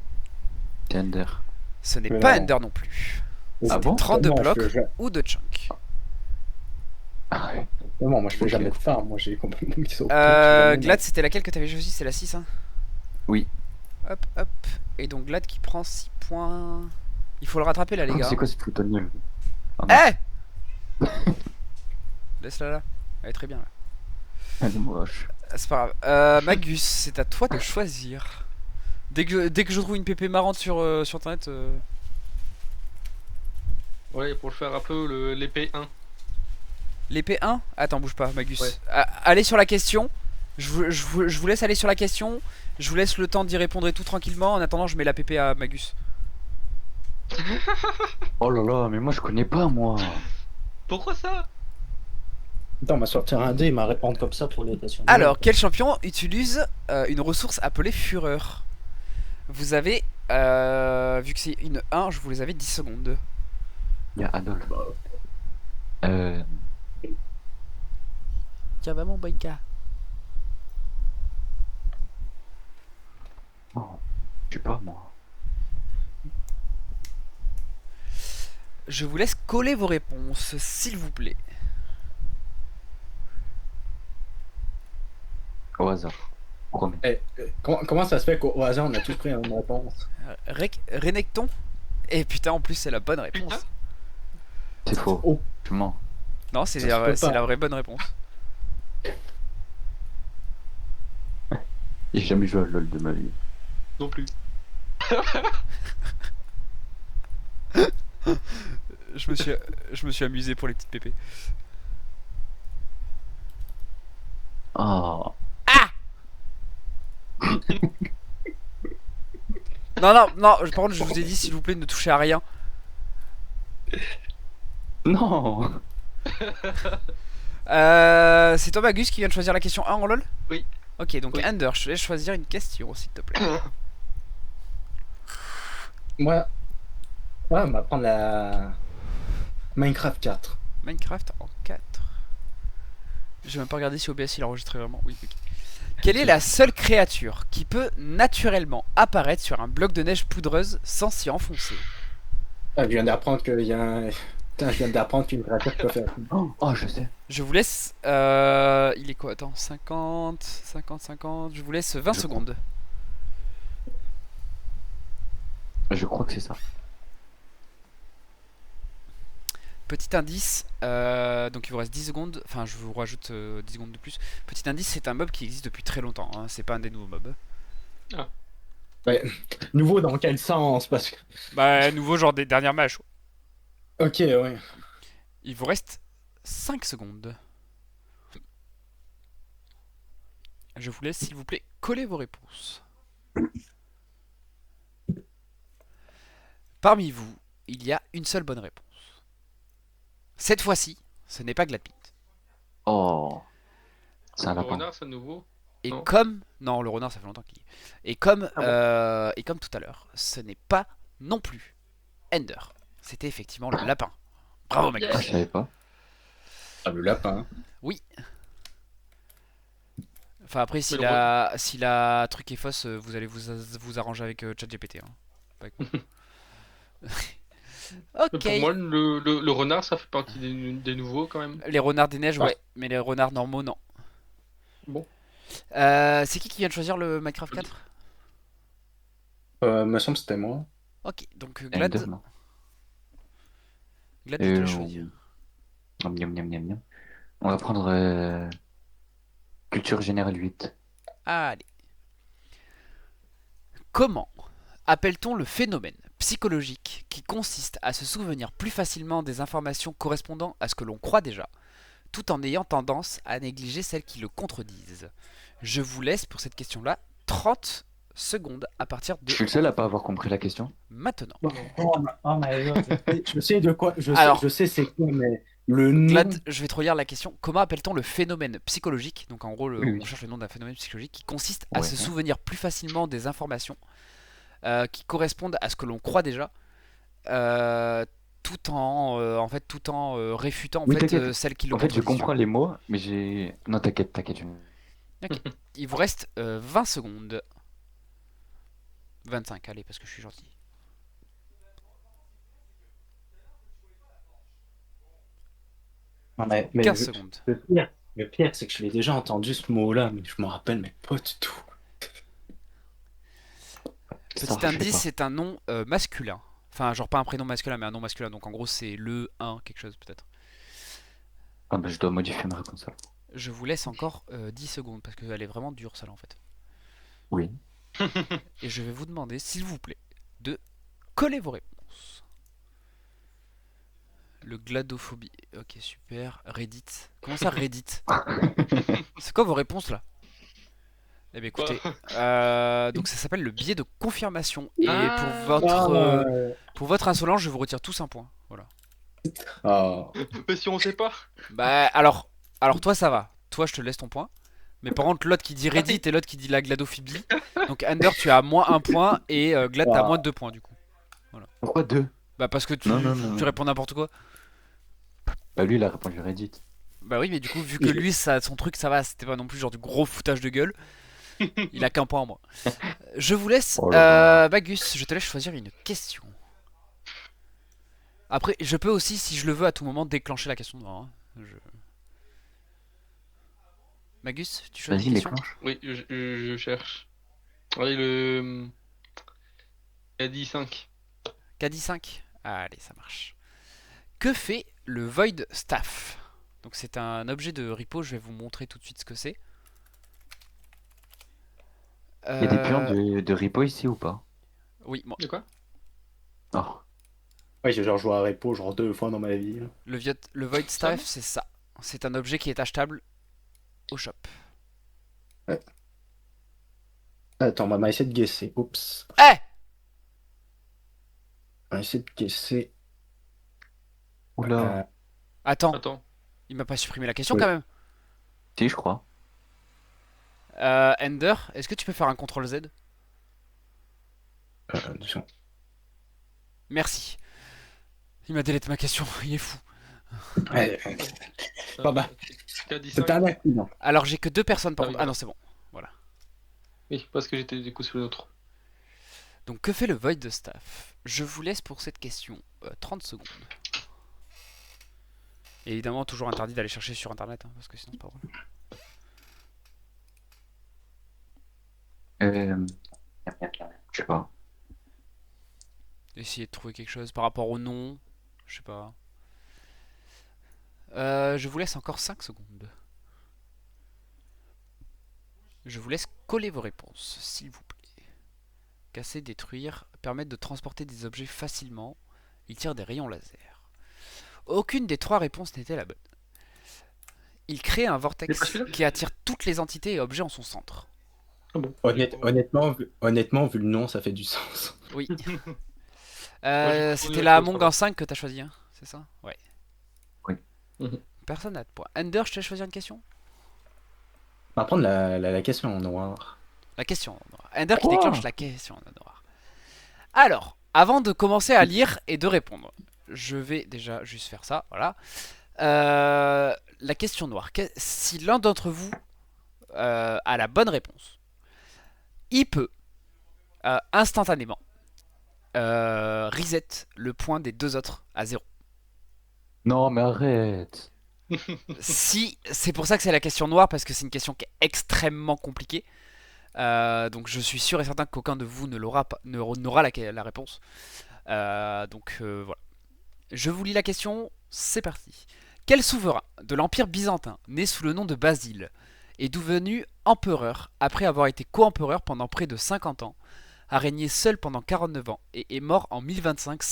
C'est Ender. Ce n'est Mais pas non. Ender non plus. Ah C'était bon 32 Non, blocs je- ou 2 chunks. Ah ouais. Non, moi je fais Ok. jamais de phare, moi j'ai complètement mis ça au truc, Glad, c'était laquelle que t'avais choisi? C'est la 6, hein? Oui. Hop, hop. Et donc Glad qui prend 6 points. Il faut le rattraper là, les gars. C'est quoi ce putain de nul? Eh Laisse-la là. Elle est très bien là. Elle est moche. C'est pas grave. Magus, c'est à toi de choisir. Dès que je trouve une pépé marrante sur internet. Ouais, pour le faire un peu, l'épée 1. L'épée 1? Attends, bouge pas, Magus. Ouais. Allez sur la question. Je vous laisse aller sur la question. Je vous laisse le temps d'y répondre et tout tranquillement. En attendant, je mets la pépé à Magus. Oh là là, mais moi je connais pas moi. Pourquoi ça? Attends, on va sortir un dé, il m'a répondre comme ça pour les questions. Alors, quel champion utilise une ressource appelée Fureur? Vous avez, vu que c'est une 1, je vous les avais 10 secondes. Il y a Adolphe. Tiens, va mon boyka. Oh, je sais pas moi. Je vous laisse coller vos réponses, s'il vous plaît. Au hasard. Promets. Comment ça se fait qu'au hasard on a tous pris une réponse? Renekton? Et putain, en plus, c'est la bonne réponse. C'est faux. Oh. Je mens. Non, c'est Ça se peut pas. la vraie bonne réponse. J'ai jamais joué à LoL de ma vie. Non plus. Je me suis amusé pour les petites pépées. Oh. Non, non, non, par contre, je vous ai dit, s'il vous plaît, ne touchez à rien. Non. C'est toi, Magus, qui vient de choisir la question 1 en LoL? Oui. Ok, donc Oui. Ender, je te laisse choisir une question, s'il te plaît. Moi, ouais, on va prendre la Minecraft 4. Minecraft en 4. Je vais même pas regarder si OBS il a enregistré vraiment. Oui, ok. Quelle est la seule créature qui peut naturellement apparaître sur un bloc de neige poudreuse sans s'y enfoncer? Ah, je viens d'apprendre qu'il y a un... Putain, je viens d'apprendre qu'une créature peut faire. Oh, je sais. Je vous laisse. Il est quoi? Attends, 50, 50, 50. Je vous laisse 20 Je secondes. Je crois que c'est ça. Petit indice, donc il vous reste 10 secondes. Enfin, je vous rajoute 10 secondes de plus. Petit indice, c'est un mob qui existe depuis très longtemps. Hein. C'est pas un des nouveaux mobs. Ouais. Nouveau dans quel sens? Parce que... Bah, nouveau genre des dernières matchs. Ok, ouais. Il vous reste 5 secondes. Je vous laisse, s'il vous plaît, coller vos réponses. Parmi vous, il y a une seule bonne réponse. Cette fois-ci, ce n'est pas Gladpit. Oh. C'est un Le lapin. renard, c'est nouveau. Et Non. comme... Non, le renard, ça fait longtemps qu'il y est. Et comme, Ah et comme tout à l'heure, ce n'est pas non plus Ender. C'était effectivement le lapin. Bravo, Magus. Ah, je savais pas. Ah, le lapin. Oui. Enfin, après, si Mais la truc est fausse, vous allez vous arranger avec ChatGPT. Hein. Pas avec moi. Mais Ok. pour moi, le renard, ça fait partie des nouveaux quand même. Les renards des neiges, Ah. ouais. Mais les renards normaux, non. Bon. C'est qui vient de choisir le Minecraft 4? Me semble que c'était moi. Ok, donc Glad, Ender, non. Glad, je te laisse choisir. Miam, miam, miam, miam. On va prendre culture générale 8. Allez. Comment appelle-t-on le phénomène psychologique qui consiste à se souvenir plus facilement des informations correspondant à ce que l'on croit déjà, tout en ayant tendance à négliger celles qui le contredisent? Je vous laisse pour cette question-là 30 secondes à partir de Je suis le seul à pas avoir compris la question. maintenant. Oh my god. Je sais de quoi. Alors, Je sais c'est quoi, mais le nom. Glad, je vais te relire la question. Comment appelle-t-on le phénomène psychologique? Donc en gros, Oui, on oui. cherche le nom d'un phénomène psychologique qui consiste à Ouais. se souvenir plus facilement des informations qui correspondent à ce que l'on croit déjà, euh, tout en réfutant Oui, t'inquiète. celles qui le En fait, je contredisent. comprends les mots, mais j'ai. Non, t'inquiète, t'inquiète. Il vous reste 20 secondes. 25, allez, parce que je suis gentil. Non, mais 15 secondes. le pire, c'est que je l'ai déjà entendu ce mot-là, mais je m'en rappelle, mais pas du tout. Petit Ça, je sais indice, pas. c'est un nom masculin. Enfin, genre pas un prénom masculin, mais un nom masculin. Donc en gros, c'est le, un, quelque chose peut-être. Ah, bah, je dois modifier ma réponse alors. Je vous laisse encore 10 secondes, parce qu'elle est vraiment dure, celle-là, en fait. Oui. Et je vais vous demander, s'il vous plaît, de coller vos réponses. Le gladophobie. Ok, super. Reddit. Comment ça, Reddit? C'est quoi vos réponses là? Eh bien écoutez, donc ça s'appelle le biais de confirmation. Et pour votre insolence, je vous retire tous un point. Voilà. Ah. Mais si on sait pas. Bah alors toi ça va. Toi je te laisse ton point. Mais par contre l'autre qui dit Reddit et l'autre qui dit la gladophobie. Donc Ender tu as moins un point et Glad t'as moins 2 points du coup. Pourquoi 2? Bah parce que Non, non, non, tu non. réponds n'importe quoi. Bah, lui, il a répondu Reddit. Bah oui mais du coup vu que lui son truc ça va, c'était pas non plus genre du gros foutage de gueule. Il a qu'un point en moins. Je vous laisse, Oh là là. Bagus, je te laisse choisir une question. Après, je peux aussi, si je le veux, à tout moment déclencher la question devant. Hein. Magus, tu choisis Vas-y, une question? déclenche. Oui, je cherche. Allez, le. Il a dit 5. Caddy 5. Allez, ça marche. Que fait le Void Staff? Donc c'est un objet de repo, je vais vous montrer tout de suite ce que c'est. Il y a des puants de repo ici ou pas? Oui, moi. De quoi? Oh. Ouais, j'ai genre joué à Repo genre 2 fois dans ma vie. Le Void Staff, c'est ça. C'est un objet qui est achetable au shop. Ouais. Attends, on va essayer de guesser. Oups. Eh! On va essayer de guesser. Oula. Attends, Attends. il m'a pas supprimé la question Ouais. quand même. Si, je crois. Ender, est-ce que tu peux faire un CTRL Z? 2 secondes. Merci. Il m'a délété ma question, il est fou. Ouais, Pas mal. Qui a dit C'était 5? un accident. Alors j'ai que deux personnes par Ah oui, contre. Ah non, c'est bon. Oui, parce que j'étais du coup sur l'autre. Donc que fait le Void de Staff? Je vous laisse pour cette question 30 secondes. Et évidemment, toujours interdit d'aller chercher sur internet, hein, parce que sinon c'est pas drôle. Je sais pas. Essayez de trouver quelque chose par rapport au nom. Je sais pas. Je vous laisse encore 5 secondes. Je vous laisse coller vos réponses, s'il vous plaît. Casser, détruire, permettre de transporter des objets facilement. Il tire des rayons laser. Aucune des trois réponses n'était la bonne. Il crée un vortex qui attire toutes les entités et objets en son centre. Ah bon. Honnêtement, vu le nom, ça fait du sens. Oui. Moi, C'était la Among Us 5 que t'as choisi, hein, c'est ça? Ouais. Oui. Mhm. Personne n'a de point. Ender, je te laisse choisir une question? On va prendre la question en noir. La question en noir. Ender qui Oh. déclenche la question en noir. Alors, avant de commencer à lire et de répondre, je vais déjà juste faire ça, voilà. La question noire. Si l'un d'entre vous a la bonne réponse, il peut instantanément reset le point des deux autres à 0. Non, mais arrête. Si, c'est pour ça que c'est la question noire, parce que c'est une question qui est extrêmement compliquée. Donc je suis sûr et certain qu'aucun de vous ne l'aura pas, n'aura la réponse. Donc voilà. Je vous lis la question, c'est parti. Quel souverain de l'Empire byzantin, né sous le nom de Basile, est devenu empereur après avoir été co-empereur pendant près de 50 ans, a régné seul pendant 49 ans et est mort en 1025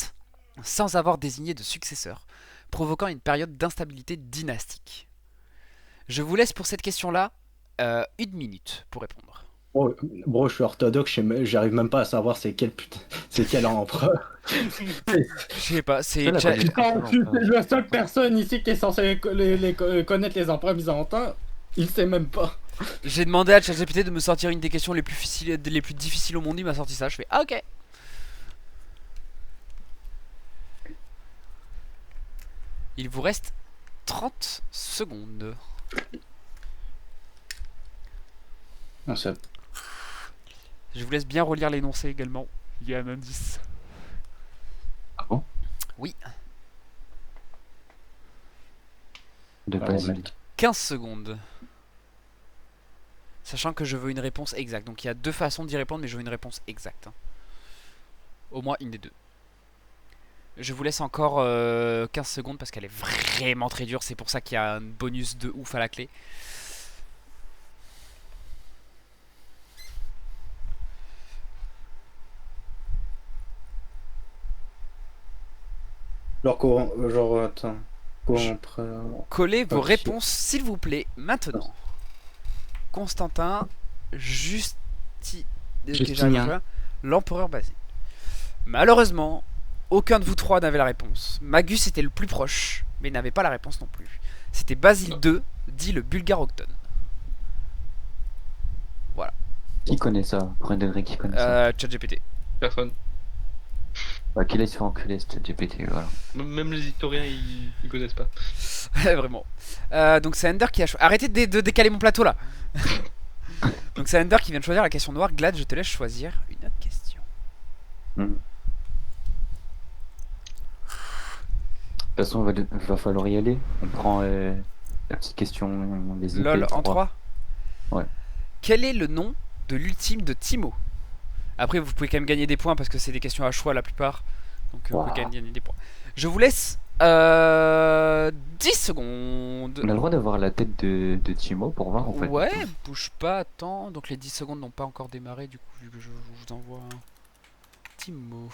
sans avoir désigné de successeur, provoquant une période d'instabilité dynastique? Je vous laisse pour cette question-là 1 minute pour répondre. Oh, bro, je suis orthodoxe, j'arrive même pas à savoir c'est quel empereur. Je sais pas, c'est Ça, la Cha- connaît- Putain, je suis la seule personne ici qui est censée connaître les empereurs byzantins. Il sait même pas. j'ai demandé à ChatGPT de me sortir une des questions les plus difficiles au monde, il m'a sorti ça, je fais ah, ok. Il vous reste 30 secondes. Non, ça... Je vous laisse bien relire l'énoncé également. Il y a un indice. Ah bon? Oui. De Ah, Basile. 15 secondes. Sachant que je veux une réponse exacte. Donc il y a 2 façons d'y répondre, mais je veux une réponse exacte. Au moins une des 2. Je vous laisse encore 15 secondes parce qu'elle est vraiment très dure. C'est pour ça qu'il y a un bonus de ouf à la clé. Genre, attends. Empereur... Collez vos Ok. réponses, s'il vous plaît, maintenant. Constantin, Justinien. l'empereur Basile. Malheureusement, aucun de vous trois n'avait la réponse. Magus était le plus proche, mais n'avait pas la réponse non plus. C'était Basile II, dit le Bulgare Octone. Qui connaît ça? Pour un degré, qui connaît ça? ChatGPT. Personne. Bah, qu'il aille se faire enculer, ce GPT, voilà. Même les historiens, ils connaissent pas. Vraiment. Donc c'est Ender qui a choisi. Arrêtez de décaler mon plateau là. Donc c'est Ender qui vient de choisir la question noire. Glad, je te laisse choisir une autre question. De toute façon, va falloir y aller. On prend la petite question des LOL épées, en 3. Ouais. Quel est le nom de l'ultime de Timo? Après, vous pouvez quand même gagner des points parce que c'est des questions à choix la plupart. Donc vous pouvez quand même gagner des points. Je vous laisse 10 secondes. On a le droit d'avoir la tête de Timo pour voir en fait. Ouais, bouge pas, attends. Donc les 10 secondes n'ont pas encore démarré, du coup, vu que je vous envoie un Timo.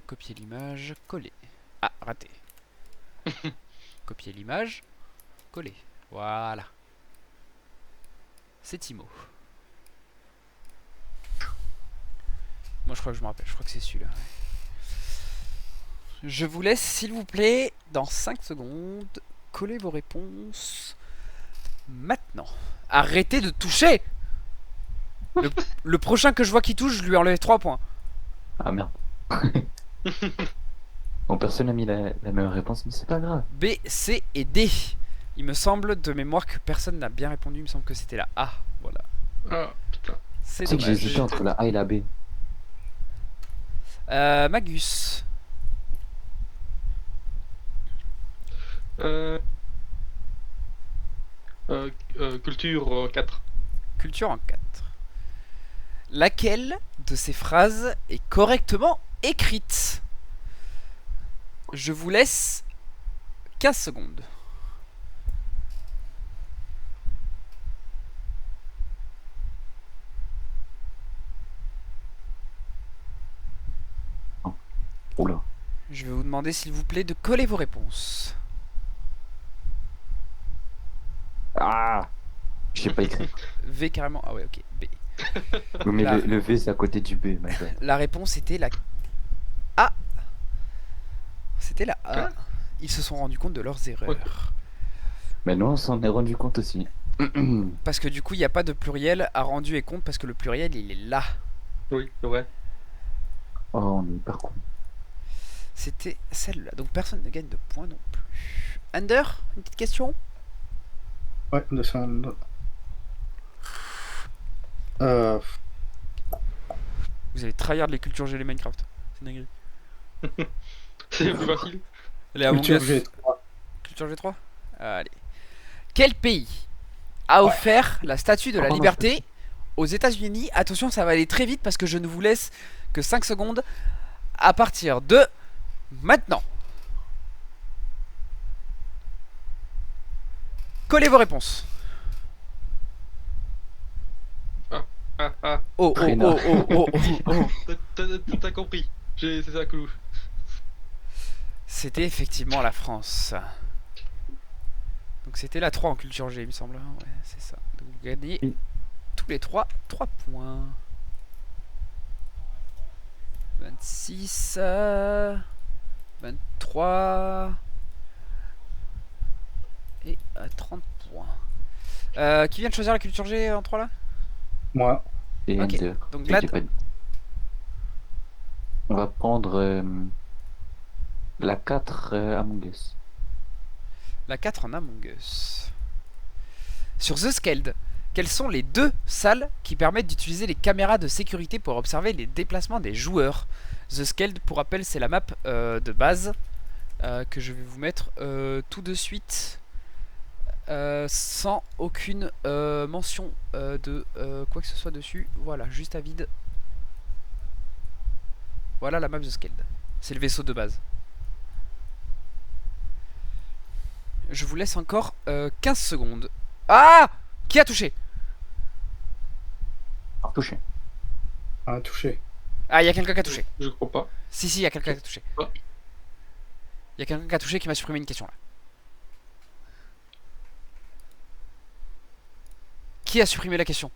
Copier l'image, coller. Ah, raté. Copier l'image, coller. Voilà. C'est Timo. Moi je crois que je me rappelle, je crois que c'est celui-là. Je vous laisse s'il vous plaît, dans 5 secondes, coller vos réponses maintenant. Arrêtez de toucher. Le prochain que je vois qui touche, je lui enlève 3 points. Ah merde. Bon, personne n'a mis la même réponse, mais c'est pas grave. B, C et D. Il me semble de mémoire que personne n'a bien répondu, il me semble que c'était la A. Voilà. Ah, putain. C'est Tu sais que j'ai dommage. hésité entre la A et la B. Magus. Culture 4. Culture en 4. Laquelle de ces phrases est correctement écrite? Je vous laisse 15 secondes. Oula. Je vais vous demander s'il vous plaît de coller vos réponses. Ah, je sais pas écrire. V carrément. Ah ouais, ok. B. Oui, mais Là. le V c'est à côté du B, my god. La réponse était la A. C'était la A. Ils se sont rendus compte de leurs erreurs. Ouais. Mais non, on s'en est rendu compte aussi. Parce que du coup, il n'y a pas de pluriel à rendu et compte parce que le pluriel, il est là. Oui, c'est vrai. Oh, on est hyper con. C'était celle-là. Donc personne ne gagne de points non plus. Under, une petite question? Ouais, de ça. Vous avez tryhard les cultures G les Minecraft. C'est dingue. C'est le plus facile. Allez, Among Culture Us. G3. Culture G3. Allez. Quel pays a offert la statue de la Oh, liberté aux États-Unis? Attention, ça va aller très vite parce que je ne vous laisse que 5 secondes. à partir de maintenant. Collez vos réponses. Ah. Oh, oh, Prénat. oh, oh, oh, oh, oh. T'as compris. C'est ça, Coulou. C'était effectivement la France. Donc c'était la 3 en culture G, il me semble. Ouais, c'est ça. Donc vous gagnez Oui. tous les 3 points. 26, 23 et 30 points. Qui vient de choisir la culture G en 3 là? Moi. Et Ok. Ender. Donc Et Glad. j'ai pas dit. On va prendre la 4 Among Us. La 4 en Among Us. Sur The Scaled, quelles sont les 2 salles qui permettent d'utiliser les caméras de sécurité pour observer les déplacements des joueurs? The Scaled, pour rappel, c'est la map de base que je vais vous mettre tout de suite sans aucune mention de quoi que ce soit dessus. Voilà, juste à vide. Voilà la map The Scaled. C'est le vaisseau de base. Je vous laisse encore 15 secondes. Ah! Qui a touché? Touché. Un touché. Ah, il y a quelqu'un qui a touché. Je crois pas. Si, il y a quelqu'un qui a touché. Ah. Il y a quelqu'un qui a touché qui m'a supprimé une question là. Qui a supprimé la question?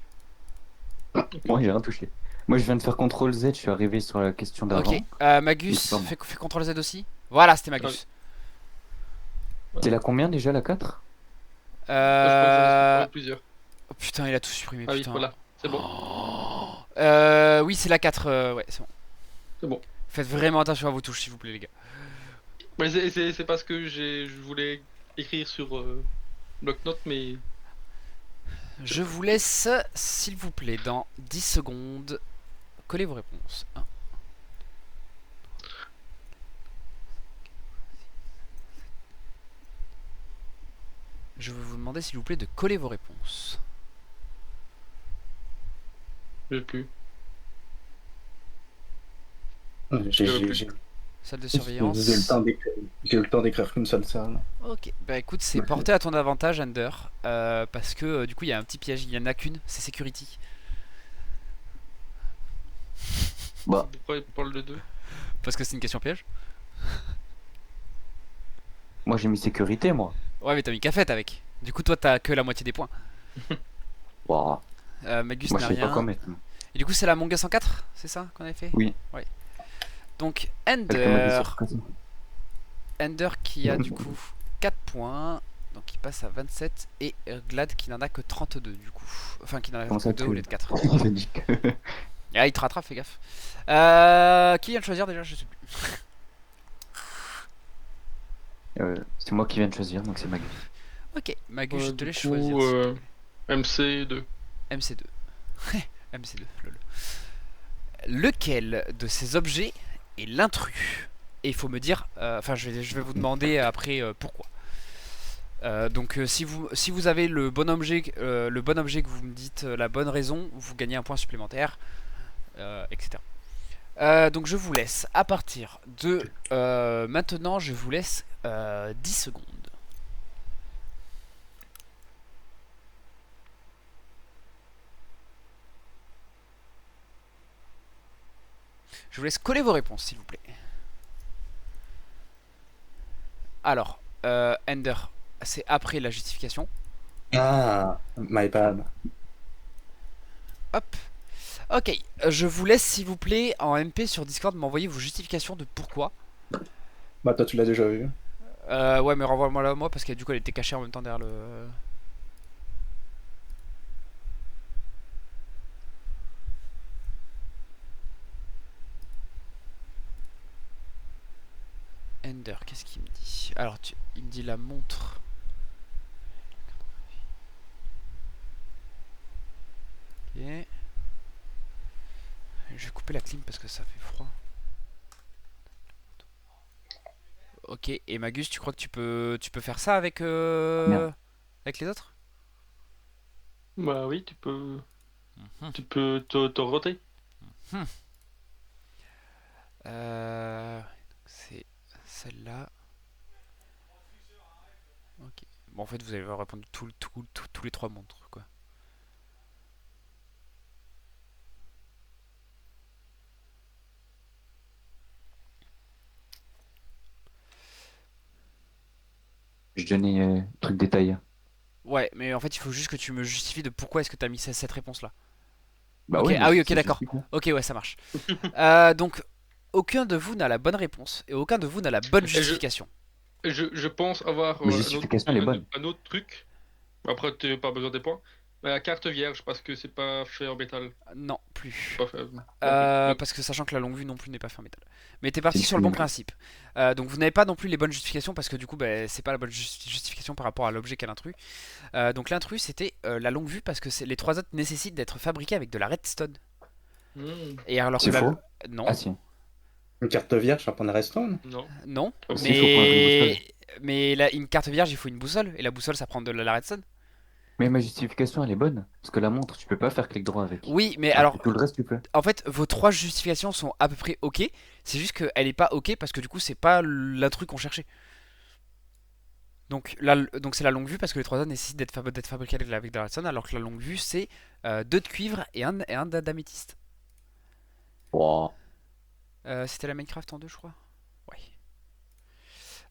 Moi, j'ai rien touché. Moi, je viens de faire CTRL Z, je suis arrivé sur la question d'avant. Ok, Magus, c'est pas moi. fais CTRL Z aussi. Voilà, c'était Magus. C'est la combien déjà, la 4? Je pense que j'en ai plusieurs. Oh, putain, il a tout supprimé, Ah oui, putain. voilà. C'est bon. Oui, c'est la 4, ouais, c'est bon. C'est bon. Faites vraiment attention à vos touches, s'il vous plaît, les gars. Mais c'est parce que je voulais écrire sur bloc-notes, mais Je vous laisse, s'il vous plaît, dans 10 secondes. Collez vos réponses. 1. Je vais vous demander, s'il vous plaît, de coller vos réponses. je sais plus. J'ai Salle de j'ai surveillance. eu le temps d'écrire qu'une seule salle. Ok, bah écoute, c'est Ouais. porté à ton avantage, Ender. Parce que du coup, il y a un petit piège, il y en a qu'une, c'est security. Bah, Pourquoi il parle de deux? Parce que c'est une question piège. moi, j'ai mis sécurité, moi. Ouais, mais t'as mis cafette avec. Du coup, toi, t'as que la moitié des points. Wow. Magus Moi, n'a je sais pas rien. quoi mettre. moi. Et du coup, c'est la Among Us 104, c'est ça qu'on avait fait? Oui. Ouais. Donc, Quelqu'un m'a dit Ender. sur Casa. Ender qui a du coup 4 points. Donc, il passe à 27. Et Glad qui n'en a que 32 du coup. Enfin, qui n'en a Comment que ça, 2 au lieu de 4. Il a dit que. Ah, il te rattrape, fais gaffe. Qui vient de choisir déjà? Je sais plus. C'est moi qui viens de choisir, donc c'est Magus. Ok, Magus, je te Du laisse coup, choisir. s'il te plaît. MC2. MC2. MC2, lol. Lequel de ces objets est l'intrus? Et il faut me dire, enfin je vais vous demander après pourquoi. Donc si vous avez le bon objet que vous me dites la bonne raison, vous gagnez un point supplémentaire, etc. Donc je vous laisse à partir de maintenant, je vous laisse 10 secondes. Je vous laisse coller vos réponses, s'il vous plaît. Alors, Ender, c'est après la justification. Ah, my bad. Hop. Ok, je vous laisse, s'il vous plaît, en MP sur Discord, m'envoyer vos justifications de pourquoi. Bah, toi, tu l'as déjà vu. Ouais, mais renvoie-moi là, moi, parce que du coup, elle était cachée en même temps derrière le... Ender, qu'est-ce qu'il me dit? Alors, il me dit la montre. Ok. Je vais couper la clim parce que ça fait froid. Ok, et Magus, tu crois que tu peux faire ça avec, Merde. avec les autres? Bah oui, tu peux. Mhm. Tu peux te roter. C'est celle-là. Ok. Bon, en fait, vous allez répondre tous les trois montres, quoi. Je donnais truc détaillé. Ouais, mais en fait, il faut juste que tu me justifies de pourquoi est-ce que t'as mis cette réponse-là. Bah Ok, ouais, mais ah oui, ok, c'est d'accord. justifié. Ok, ouais, ça marche. Donc, aucun de vous n'a la bonne réponse et aucun de vous n'a la bonne Et je, justification. je pense avoir Ma un autre, justification, elle est bonne. un autre truc. Après, t'as pas besoin des points. Mais la carte vierge, parce que c'est pas fait en métal. Non, plus. Pas fait non plus. Donc, Parce que sachant que la longue vue non plus n'est pas fait en métal. Mais t'es C'est parti le sur le bon plus. principe. Donc vous n'avez pas non plus les bonnes justifications parce que du coup bah, c'est pas la bonne justification par rapport à l'objet qu'a l'intrus. Donc l'intrus c'était la longue vue parce que les trois autres nécessitent d'être fabriqués avec de la redstone. hmm, Et alors que C'est faux. Non, Ah si. Une carte vierge, un point de restone. non. non, Pas Si, il faux. faut prendre une boussole. mais une carte vierge il faut une boussole et la boussole ça prend de la redstone. Mais ma justification, elle est bonne. Parce que la montre, tu peux pas faire clic droit avec. Oui, mais Alors que alors tout le reste, tu peux. en fait vos trois justifications sont à peu près ok. C'est juste qu'elle est pas ok parce que du coup c'est pas l'intrus qu'on cherchait. Donc c'est la longue vue parce que les trois zones nécessitent d'être fabriqués avec de la redstone, alors que la longue vue c'est deux de cuivre et un d'améthyste. Wow. C'était la Minecraft en deux, je crois.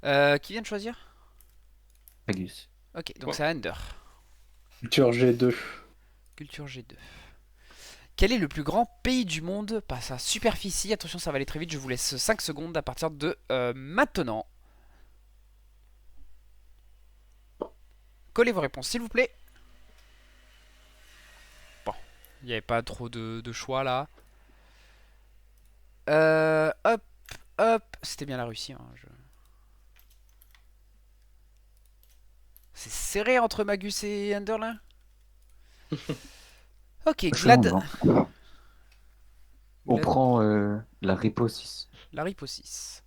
Ouais. Qui vient de choisir? Agus. Ok, donc Ouais. c'est Ender. Culture G2. Culture G2. Quel est le plus grand pays du monde par sa superficie? Attention, ça va aller très vite, je vous laisse 5 secondes à partir de maintenant. Collez vos réponses, s'il vous plaît. Bon, il n'y avait pas trop de choix là. Hop, hop. C'était bien la Russie. Hein, C'est serré entre Magus et Underlin. Ok, Franchement, Glad. non. On Glad. prend la Ripo 6. La Ripo 6.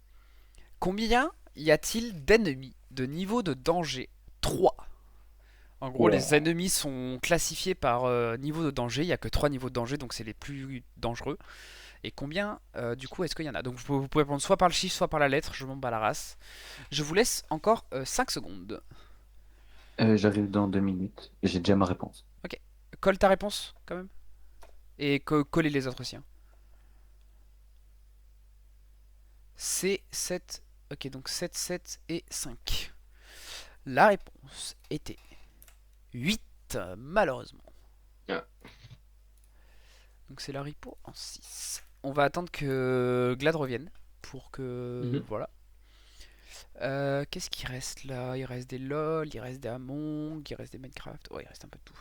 Combien y a-t-il d'ennemis de niveau de danger? 3. En gros, les Wow. ennemis sont classifiés par niveau de danger. Il n'y a que 3 niveaux de danger, donc c'est les plus dangereux. Et combien, du coup, est-ce qu'il y en a? Donc vous pouvez prendre soit par le chiffre, soit par la lettre. Je m'en bats la race. Je vous laisse encore 5 secondes. J'arrive dans 2 minutes. J'ai déjà ma réponse. Ok. Colle ta réponse, quand même. Et collez les autres aussi. Hein. C'est 7. Ok, donc 7, 7 et 5. La réponse était 8, malheureusement. Ah. Donc c'est la Ripo en 6. On va attendre que Glad revienne pour que. Mhm. Voilà. Qu'est-ce qui reste là? Il reste des LOL, il reste des Among, il reste des Minecraft. Ouais, il reste un peu de tout.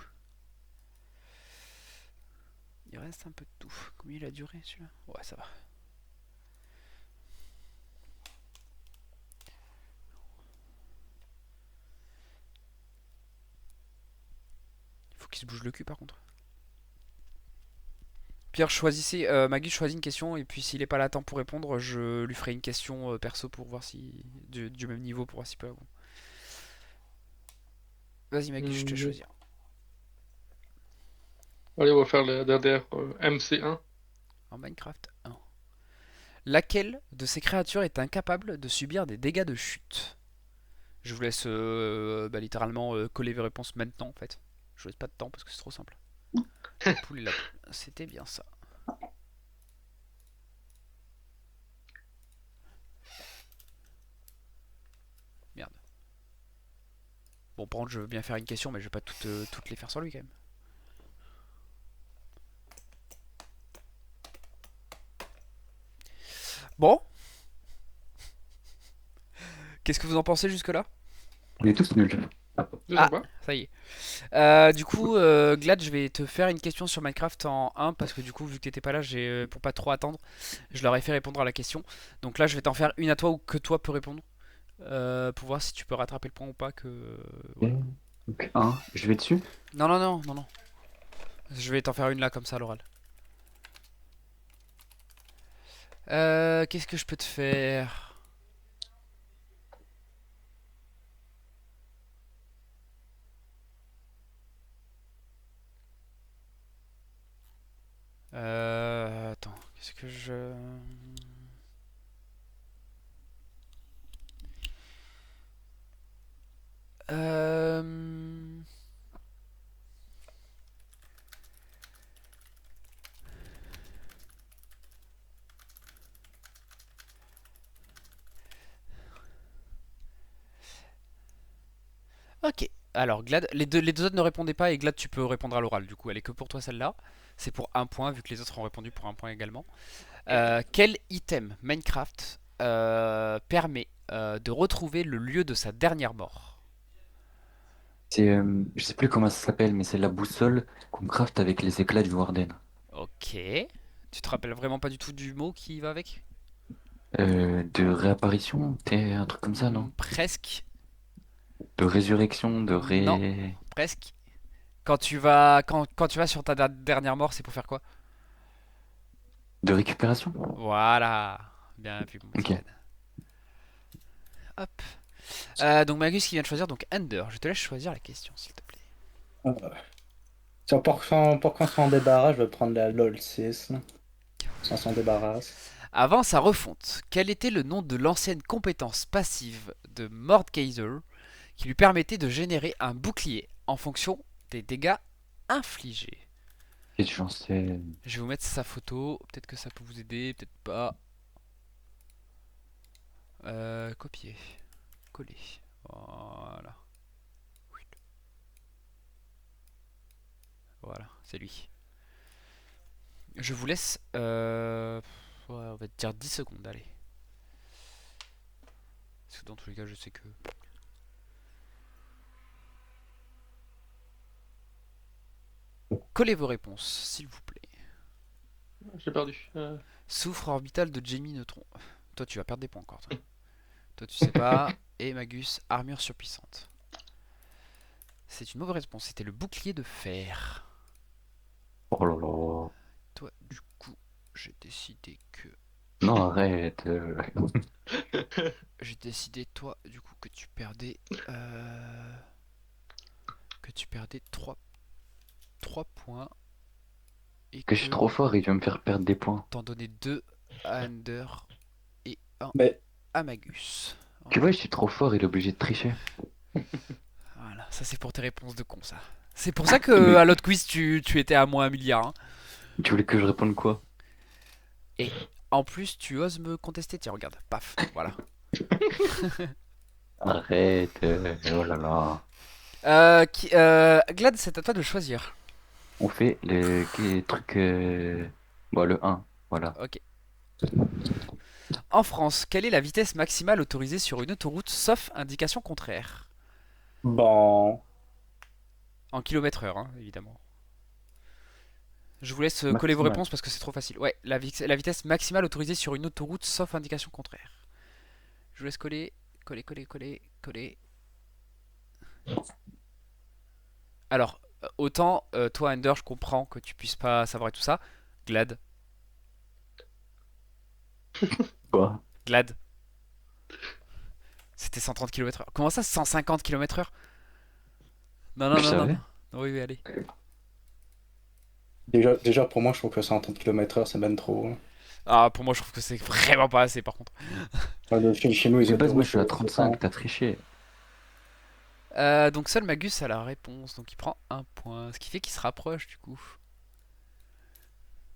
Il reste un peu de tout. Combien il a duré celui-là? Ouais, ça va. Il faut qu'il se bouge le cul par contre. Pierre, choisissez. Maggie, choisis une question et puis s'il est pas là à temps pour répondre, je lui ferai une question perso pour voir si. Du même niveau pour voir s'il peut avoir. Vas-y, Maggie, je te choisis. Allez, on va faire la dernière MC1. En Minecraft 1. Laquelle de ces créatures est incapable de subir des dégâts de chute? Je vous laisse littéralement coller vos réponses maintenant en fait. Je vous laisse pas de temps parce que c'est trop simple. La poule et la poule. C'était bien ça. Merde. Bon, par contre, je veux bien faire une question, mais je vais pas toutes les faire sur lui quand même. Bon. Qu'est-ce que vous en pensez jusque-là? On est tous nuls. C'est Ah, sympa. ça y est. Du coup, Glad, je vais te faire une question sur Minecraft en 1 parce que du coup, vu que t'étais pas là, pour pas trop attendre, je leur ai fait répondre à la question. Donc là, je vais t'en faire une à toi ou que toi peux répondre pour voir si tu peux rattraper le point ou pas. Voilà. Donc, 1, je vais dessus. Non, non, non, non, non. Je vais t'en faire une là comme ça à l'oral. Qu'est-ce que je peux te faire? Attends, qu'est-ce que je... Ok. Alors, Glad, les deux autres ne répondaient pas et Glad, tu peux répondre à l'oral. Du coup, elle est que pour toi celle-là. C'est pour un point, vu que les autres ont répondu pour un point également. Quel item Minecraft permet de retrouver le lieu de sa dernière mort? C'est, je sais plus comment ça s'appelle, mais c'est la boussole qu'on craft avec les éclats du Warden. Ok. Tu te rappelles vraiment pas du tout du mot qui va avec? De réapparition, t'es un truc comme ça, non? Presque. De résurrection, de Non, ré... presque. Quand tu vas sur ta dernière mort, c'est pour faire quoi? De récupération? Voilà. Bien vu, mon petit Ok. Glad. Hop. Donc Magus qui vient de choisir donc Ender. Je te laisse choisir la question, s'il te plaît. Tiens, pour qu'on s'en débarrasse, je vais prendre la LOL 6. Là. Si on s'en débarrasse. Avant sa refonte, quel était le nom de l'ancienne compétence passive de Mordekaiser qui lui permettait de générer un bouclier en fonction des dégâts infligés? Qu'est-ce que j'en sais? Je vais vous mettre sa photo, peut-être que ça peut vous aider, peut-être pas. Copier, coller, voilà. Voilà, c'est lui. Je vous laisse, ouais, on va dire 10 secondes, allez. Parce que dans tous les cas, je sais que... Collez vos réponses, s'il vous plaît. J'ai perdu. Souffre orbital de Jamie Neutron. Toi, tu vas perdre des points encore, toi. Toi, tu sais pas. Et Magus, armure surpuissante. C'est une mauvaise réponse, c'était le bouclier de fer. Oh là là. Toi, du coup, j'ai décidé que... Non, arrête. J'ai décidé, toi, du coup, que tu perdais... Que tu perdais 3 points. Et Que je suis trop fort, il va me faire perdre des points. t'en donnais 2 à Ender et 1 Mais à Magus. Tu vois, je suis trop fort, il est obligé de tricher. Voilà, ça c'est pour tes réponses de con, ça. C'est pour ça que Mais à l'autre quiz, tu étais à moins 1 milliard. Hein. tu voulais que je réponde quoi? Et en plus, tu oses me contester. Tiens, regarde, paf, voilà. Arrête. Oh là là. Glad, c'est à toi de choisir. On fait les trucs... Bon, le un, voilà. Ok. En France, quelle est la vitesse maximale autorisée sur une autoroute sauf indication contraire? bon. En kilomètres heure, hein, évidemment. Je vous laisse coller vos Maximal. réponses parce que c'est trop facile. Ouais, la vitesse maximale autorisée sur une autoroute sauf indication contraire. Je vous laisse coller, coller, coller, coller, coller. Alors, autant toi, Ender, je comprends que tu puisses pas savoir tout ça. Glad, Quoi? Glad, c'était 130 km/h. Comment ça, 150 km/h? Non, non, Je non, non, savais. non. Oui, oui, allez. Déjà, pour moi, je trouve que 130 km/h, c'est ben trop. Ah, pour moi, je trouve que c'est vraiment pas assez, par contre. Chez nous, les De base, moi, je autoroutes, suis à c'est 35, 100. t'as triché. Donc seul Magus a la réponse, donc il prend un point, ce qui fait qu'il se rapproche du coup.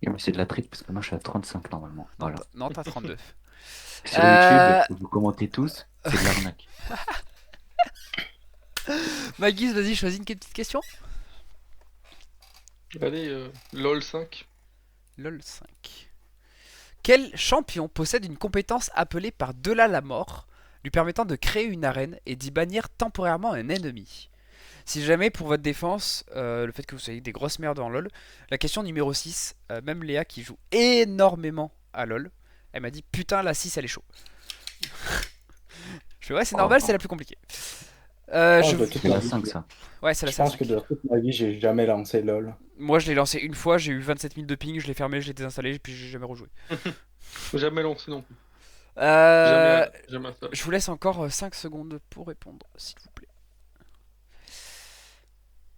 Et moi, c'est de la triche parce que moi, je suis à 35 normalement. Non, Voilà. non, t'as 32. Sur YouTube, Euh, vous commentez tous, c'est de l'arnaque. Magus, vas-y, choisis une petite question. Allez, LOL 5. LOL 5. Quel champion possède une compétence appelée par Delà la mort, lui permettant de créer une arène et d'y bannir temporairement un ennemi? Si jamais pour votre défense, le fait que vous soyez des grosses merdes en LoL, la question numéro 6, même Léa qui joue énormément à LoL, elle m'a dit putain la 6 elle est chaud. Je fais ouais c'est normal, c'est Oh, la plus compliquée. Oh, de toute c'est ma la vie, 5, ça. Ouais c'est la je pense que 5. de toute ma vie, j'ai jamais lancé LOL. Moi je l'ai lancé une fois, j'ai eu 27 000 de ping, je l'ai fermé, je l'ai désinstallé, puis j'ai jamais rejoué. Jamais lancé non plus. Euh, Jamais ça. je vous laisse encore 5 secondes pour répondre, s'il vous plaît.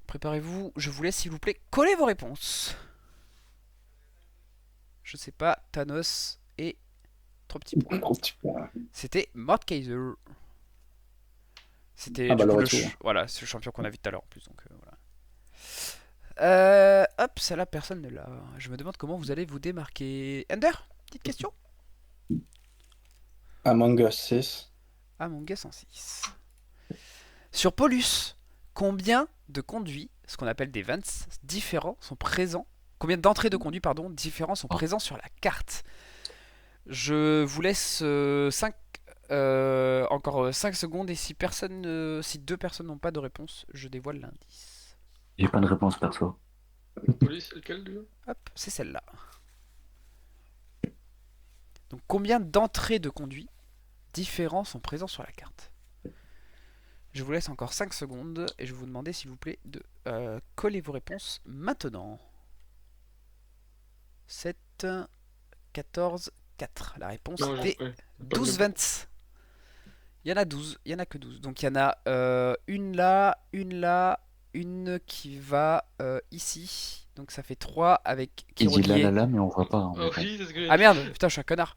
Préparez-vous, je vous laisse s'il vous plaît coller vos réponses. Je sais pas, Thanos et 3 petits points. Trop petit peu. C'était Mordekaiser. C'était Ah du bah, le coup retour. voilà, c'est le champion qu'on a vu tout à l'heure en plus. Donc voilà. Hop, ça là, personne ne l'a. Je me demande comment vous allez vous démarquer. Ender, petite question. Among Us 6. Among Us en 6. Sur Polus, Combien de conduits, ce qu'on appelle des events, différents sont présents? Combien d'entrées de conduits, pardon, différents sont présents sur la carte? Je vous laisse encore 5 secondes et si deux personnes n'ont pas de réponse, je dévoile l'indice. J'ai pas de réponse perso. Police, c'est lequel déjà? Hop, c'est celle-là. Donc combien d'entrées de conduits différents sont présents sur la carte? Je vous laisse encore 5 secondes et je vais vous demander s'il vous plaît de coller vos réponses maintenant. 7, 14, 4. La réponse Non, était ouais. 12 vents. Il y en a 12, il y en a que 12. Donc il y en a une là, une qui va ici. Donc ça fait 3 avec qui Il dit là relié. là là, mais on voit pas. En Oh, vrai. oui, c'est ce que j'ai Ah dit. merde, putain, je suis un connard.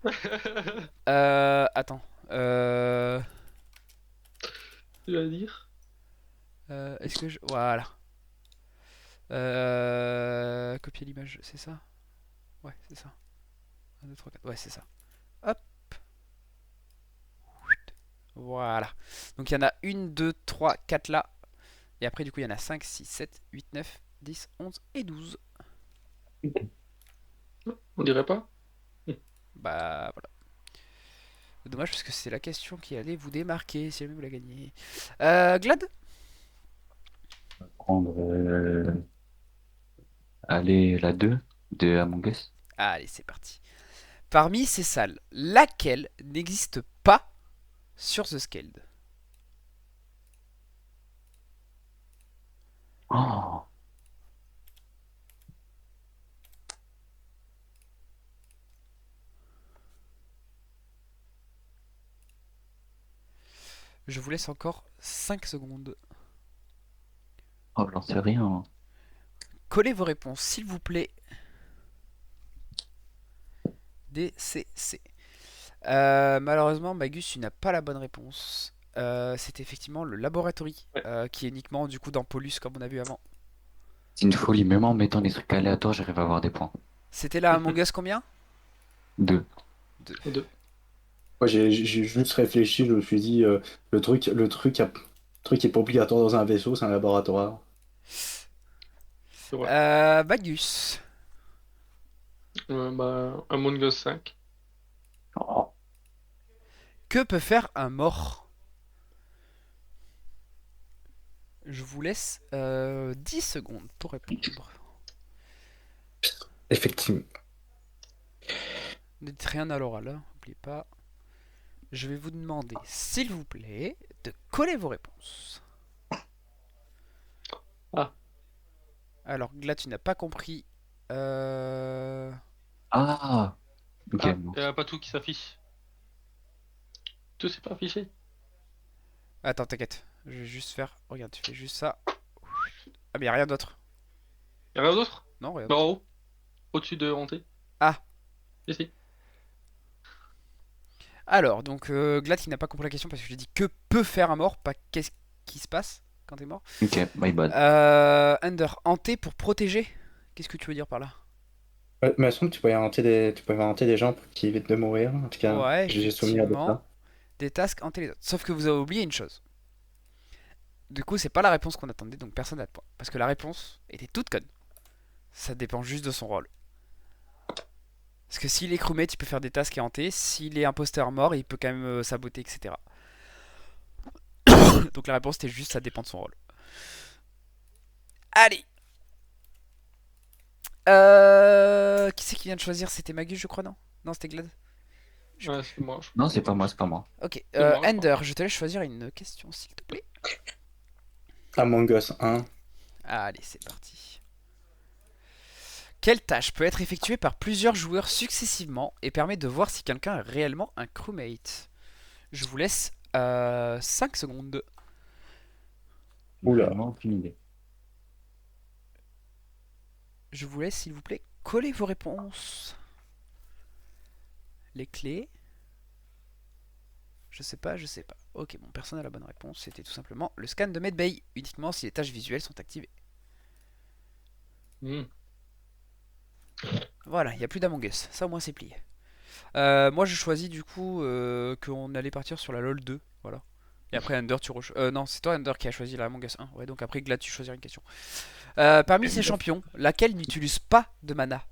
Attends. Tu vas dire? Est-ce que je. Voilà. Copier l'image, c'est ça? Ouais, c'est ça. 1, 2, 3, 4. Ouais, c'est ça. Hop. Voilà. Donc il y en a 1, 2, 3, 4 là. Et après, du coup, il y en a 5, 6, 7, 8, 9, 10, 11 et 12. On dirait pas? Bah voilà. Dommage parce que c'est la question qui allait vous démarquer si jamais vous la gagnez. Glad? Prendre. Allez, la 2 de Among Us. Allez, c'est parti. Parmi ces salles, laquelle n'existe pas sur The Scaled? Oh, Je vous laisse encore 5 secondes. oh, j'en sais rien. Collez vos réponses, s'il vous plaît. DCC. Malheureusement, Magus, tu n'as pas la bonne réponse. C'est effectivement le laboratory, Ouais. qui est uniquement du coup dans Polus, comme on a vu avant. C'est une folie, même en mettant des trucs aléatoires, j'arrive à avoir des points. C'était là Among Us combien? 2. 2. Moi, j'ai juste réfléchi, je me suis dit, le truc qui est pas obligatoire dans un vaisseau, c'est un laboratoire. C'est vrai. Magus. Bah, Among Us 5. Oh, Que peut faire un mort? Je vous laisse 10 secondes pour répondre. Effectivement. Ne dites rien à l'oral, hein, n'oubliez pas. Je vais vous demander, s'il vous plaît, de coller vos réponses. Ah. Alors, là, tu n'as pas compris. Ah, ok. Ah, Bon. y a pas tout qui s'affiche. Tout c'est pas affiché. Attends, t'inquiète. Je vais juste faire. Regarde, tu fais juste ça. Ah, mais y a rien d'autre. Y'a rien d'autre? Non, rien Non, d'autre. en haut. Au-dessus de Hanté. Ah. Ici. Alors, donc, Glad, il n'a pas compris la question parce que je lui ai dit que peut faire un mort, pas qu'est-ce qui se passe quand t'es mort. Ok, my bad. Under, hanté pour protéger. Qu'est-ce que tu veux dire par là? Ouais, mais sinon, tu peux inventer des gens pour qu'ils évitent de mourir. En tout cas, Ouais, j'ai souvenir de effectivement. ça. Des tasks hanter les autres. Sauf que vous avez oublié une chose. Du coup, c'est pas la réponse qu'on attendait, donc personne n'a de point. Parce que la réponse était toute conne. Ça dépend juste de son rôle. Parce que s'il est crewmate, il peut faire des tasks et hanter. S'il est imposteur mort, il peut quand même saboter, etc. Donc la réponse était juste, ça dépend de son rôle. Allez. Qui c'est qui vient de choisir? C'était Magus, je crois, non? Non, c'était Glad. Ouais, c'est moi. Non, c'est pas moi, c'est pas moi. Ok. C'est moi, je Ender, je te laisse choisir une question, s'il te plaît. Among Us 1. Allez, c'est parti. Quelle tâche peut être effectuée par plusieurs joueurs successivement et permet de voir si quelqu'un est réellement un crewmate? Je vous laisse 5 secondes. Oula. Vraiment aucune idée. Je vous laisse, s'il vous plaît, coller vos réponses. Les clés. Je sais pas, je sais pas. Ok, bon, personne n'a la bonne réponse. C'était tout simplement le scan de Medbay, uniquement si les tâches visuelles sont activées. Hmm. Voilà, il n'y a plus d'Among Us. Ça, au moins, c'est plié. Moi, je choisis du coup qu'on allait partir sur la LoL 2. Voilà. Et après, Under, tu non, c'est toi, Under, qui a choisi la Among Us 1. Ouais, donc après, Glad, tu choisiras une question. Parmi ces champions, laquelle n'utilise pas de mana?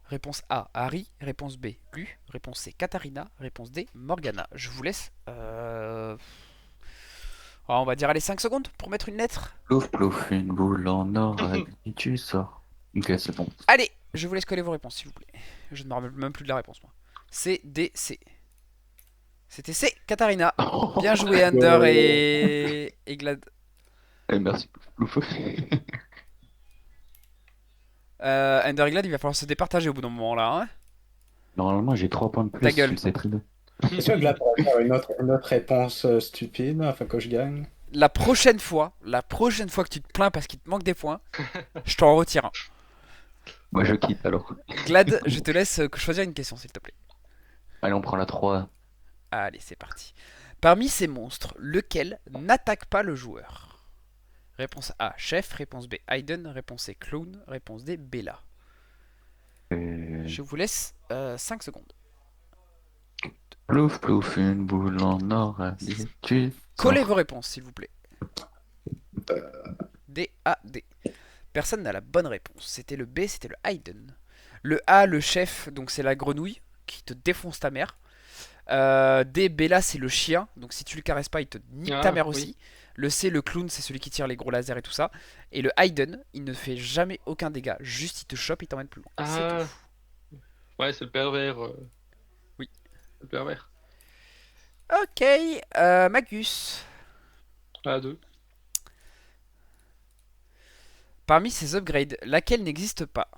Réponse A, Harry. Réponse B, Lu. Réponse C, Katarina. Réponse D, Morgana. Je vous laisse. On va dire, allez, 5 secondes pour mettre une lettre. Plouf, plouf, une boule en or, et tu sors. Ok, c'est bon. Allez, je vous laisse coller vos réponses, s'il vous plaît. Je ne me rappelle même plus de la réponse, moi. C, D, C. C'était C, Katarina. Bien joué, Under et Glad. Merci, plouf, plouf. Under et Glad, il va falloir se départager au bout d'un moment là. Hein. Normalement, j'ai 3 points de plus. Ta gueule. Tu le sais très bien. C'est sûr que là, pour faire une autre réponse stupide, afin que je gagne. La prochaine fois que tu te plains parce qu'il te manque des points, je t'en retire un. Moi, je quitte alors. Glad, je te laisse choisir une question, s'il te plaît. Allez, on prend la 3. Allez, c'est parti. Parmi ces monstres, lequel n'attaque pas le joueur? Réponse A, Chef. Réponse B, Hayden. Réponse C, Clown. Réponse D, Bella. Je vous laisse 5 secondes. Plouf, plouf, une boule en or, et tu Collez sors. vos réponses, s'il vous plaît. D, A, D. Personne n'a la bonne réponse. C'était le B, c'était le Hayden. Le A, le chef, donc c'est la grenouille qui te défonce ta mère. D, Bella, c'est le chien. Donc si tu le caresses pas, il te nique ta mère oui. aussi. Le C, le clown, c'est celui qui tire les gros lasers et tout ça. Et le Hayden, il ne fait jamais aucun dégât. Juste, il te chope, il t'emmène plus loin. C'est Ah, tout. ouais, c'est le pervers. Oui. Le pervers. Ok, Magus. Ah, 2. Parmi ces upgrades, laquelle n'existe pas?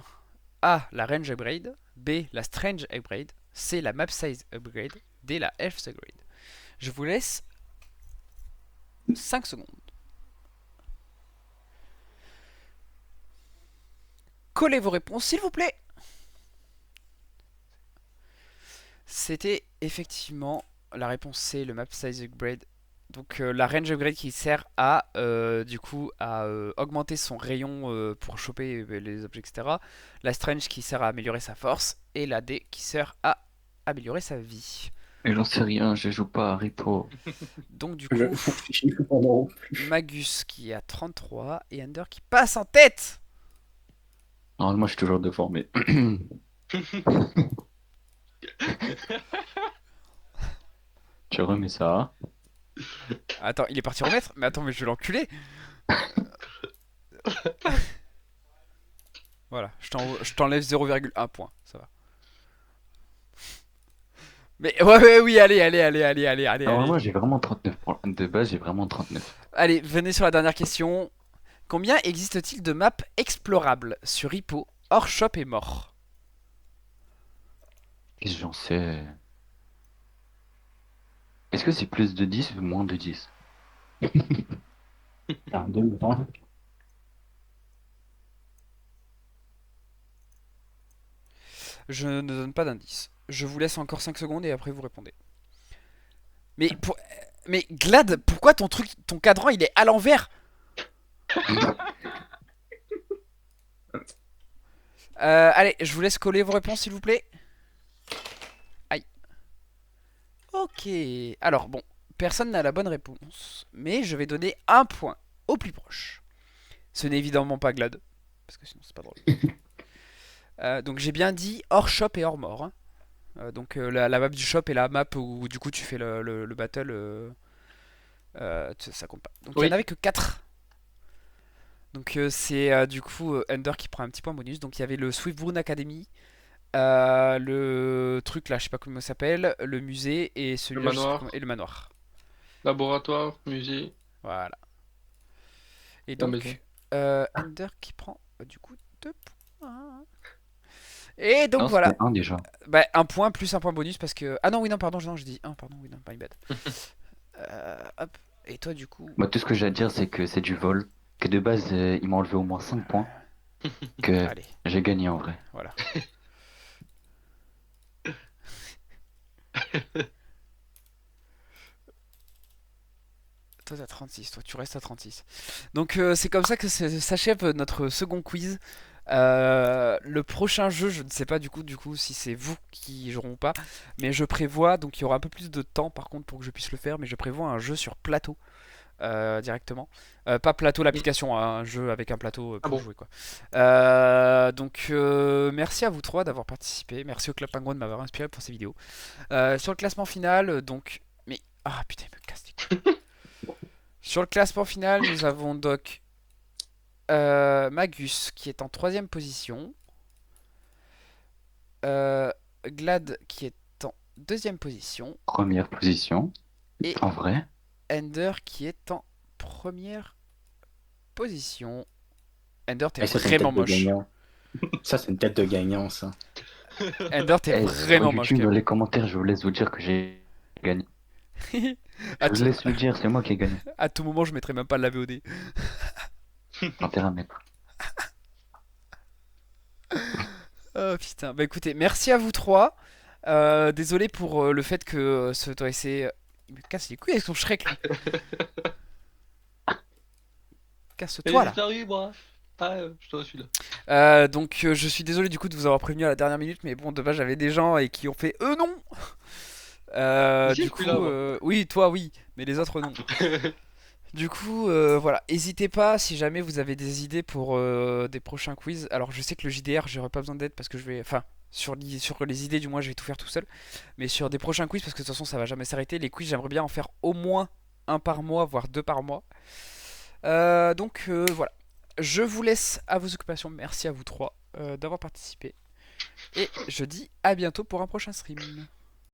A, la range upgrade. B, la strange upgrade. C, la map size upgrade. D, la health upgrade. Je vous laisse 5 secondes. Collez vos réponses, s'il vous plaît. C'était effectivement la réponse C, le map size upgrade. Donc la range upgrade qui sert à du coup à augmenter son rayon pour choper les objets, etc. La strange qui sert à améliorer sa force. Et la D qui sert à améliorer sa vie. Mais j'en sais rien, je joue pas à Repo. Donc du Je coup, j'y joue pas non plus. Magus qui a 33 et Under qui passe en tête. Normalement, je suis toujours devant, mais. Tu remets ça. Attends, il est parti remettre. Mais attends, mais je vais l'enculer. Voilà, je t'enlève 0,1 point, ça va. Mais ouais, oui, allez. Normalement, j'ai vraiment 39 points. De base, j'ai vraiment 39. Allez, venez sur la dernière question. Combien existe-t-il de maps explorables sur Hippo, hors shop et mort? Qu'est-ce que j'en sais? Est-ce que c'est plus de 10 ou moins de 10? Ah, 2 points. Je ne donne pas d'indice. Je vous laisse encore 5 secondes et après vous répondez. Mais Glad, pourquoi ton cadran il est à l'envers? Allez, je vous laisse coller vos réponses s'il vous plaît. Aïe. Ok. Alors bon, personne n'a la bonne réponse, mais je vais donner un point au plus proche. Ce n'est évidemment pas Glad, parce que sinon c'est pas drôle. Donc j'ai bien dit hors shop et hors mort. Hein. Donc la map du shop et la map où du coup tu fais le battle, ça compte pas. Donc il Oui. n'y en avait que 4. Donc c'est du coup Under qui prend un petit point bonus. Donc il y avait le Swiftbourne Academy, le truc là, je sais pas comment ça s'appelle, le musée et celui-là, je sais pas manoir. comment- et le manoir. Laboratoire, musée, Voilà. Et la donc maison. Under qui prend du coup 2 points. Et donc Non, voilà. c'était 1 déjà. Bah, un point plus un point bonus parce que. Ah non, oui, non, pardon, non, je dis 1, pardon, oui, non, pas une bête. Hop. Et toi, du coup. Moi, tout ce que j'ai à dire, c'est que c'est du vol. Que de base, il m'a enlevé au moins 5 points. Que Allez, j'ai gagné en vrai. voilà. Toi, t'as 36, toi, tu restes à 36. Donc, c'est comme ça que s'achève notre second quiz. Le prochain jeu, je ne sais pas du coup si c'est vous qui joueront ou pas, mais je prévois, donc il y aura un peu plus de temps par contre pour que je puisse le faire, mais je prévois un jeu sur plateau. directement. Pas plateau l'application, hein, un jeu avec un plateau Ah pour bon. jouer quoi. Donc merci à vous trois d'avoir participé. Merci au Club Penguin de m'avoir inspiré pour ces vidéos. Sur le classement final, donc. Mais. Ah putain, il me casse les couilles. Sur le classement final, nous avons donc Magus qui est en troisième position. Glad qui est en deuxième position. Première position. Et En vrai. Ender qui est en première position. Ender, t'es Et ça, c'est une vraiment tête de moche. gagnant. Ça, c'est une tête de gagnant, ça. Ender, t'es Eh, vraiment sur moche. YouTube, quand dans même. les commentaires, je vous laisse vous dire que j'ai gagné. à, Je vous laisse le dire, c'est moi qui ai gagné. à tout moment, je mettrai même pas la VOD. Intérêt à mettre. Oh putain. Bah écoutez, merci à vous trois. Désolé pour le fait que ce doit essayer. Il me casse les couilles avec son Shrek lui. Casse-toi là. Salut, moi. Ah, je te suis là. Donc je suis désolé du coup de vous avoir prévenu à la dernière minute, mais bon, de base j'avais des gens et qui ont fait non. Si, Du je coup, suis là, moi. oui, toi oui, mais les autres non. Du coup, voilà, n'hésitez pas si jamais vous avez des idées pour des prochains quiz. Alors je sais que le JDR, j'aurai pas besoin d'aide parce que je vais, enfin, sur les idées du moins, je vais tout faire tout seul. Mais sur des prochains quiz, parce que de toute façon ça va jamais s'arrêter. Les quiz, j'aimerais bien en faire au moins un par mois, voire deux par mois. Donc voilà. Je vous laisse à vos occupations. Merci à vous trois d'avoir participé. Et je dis à bientôt pour un prochain stream.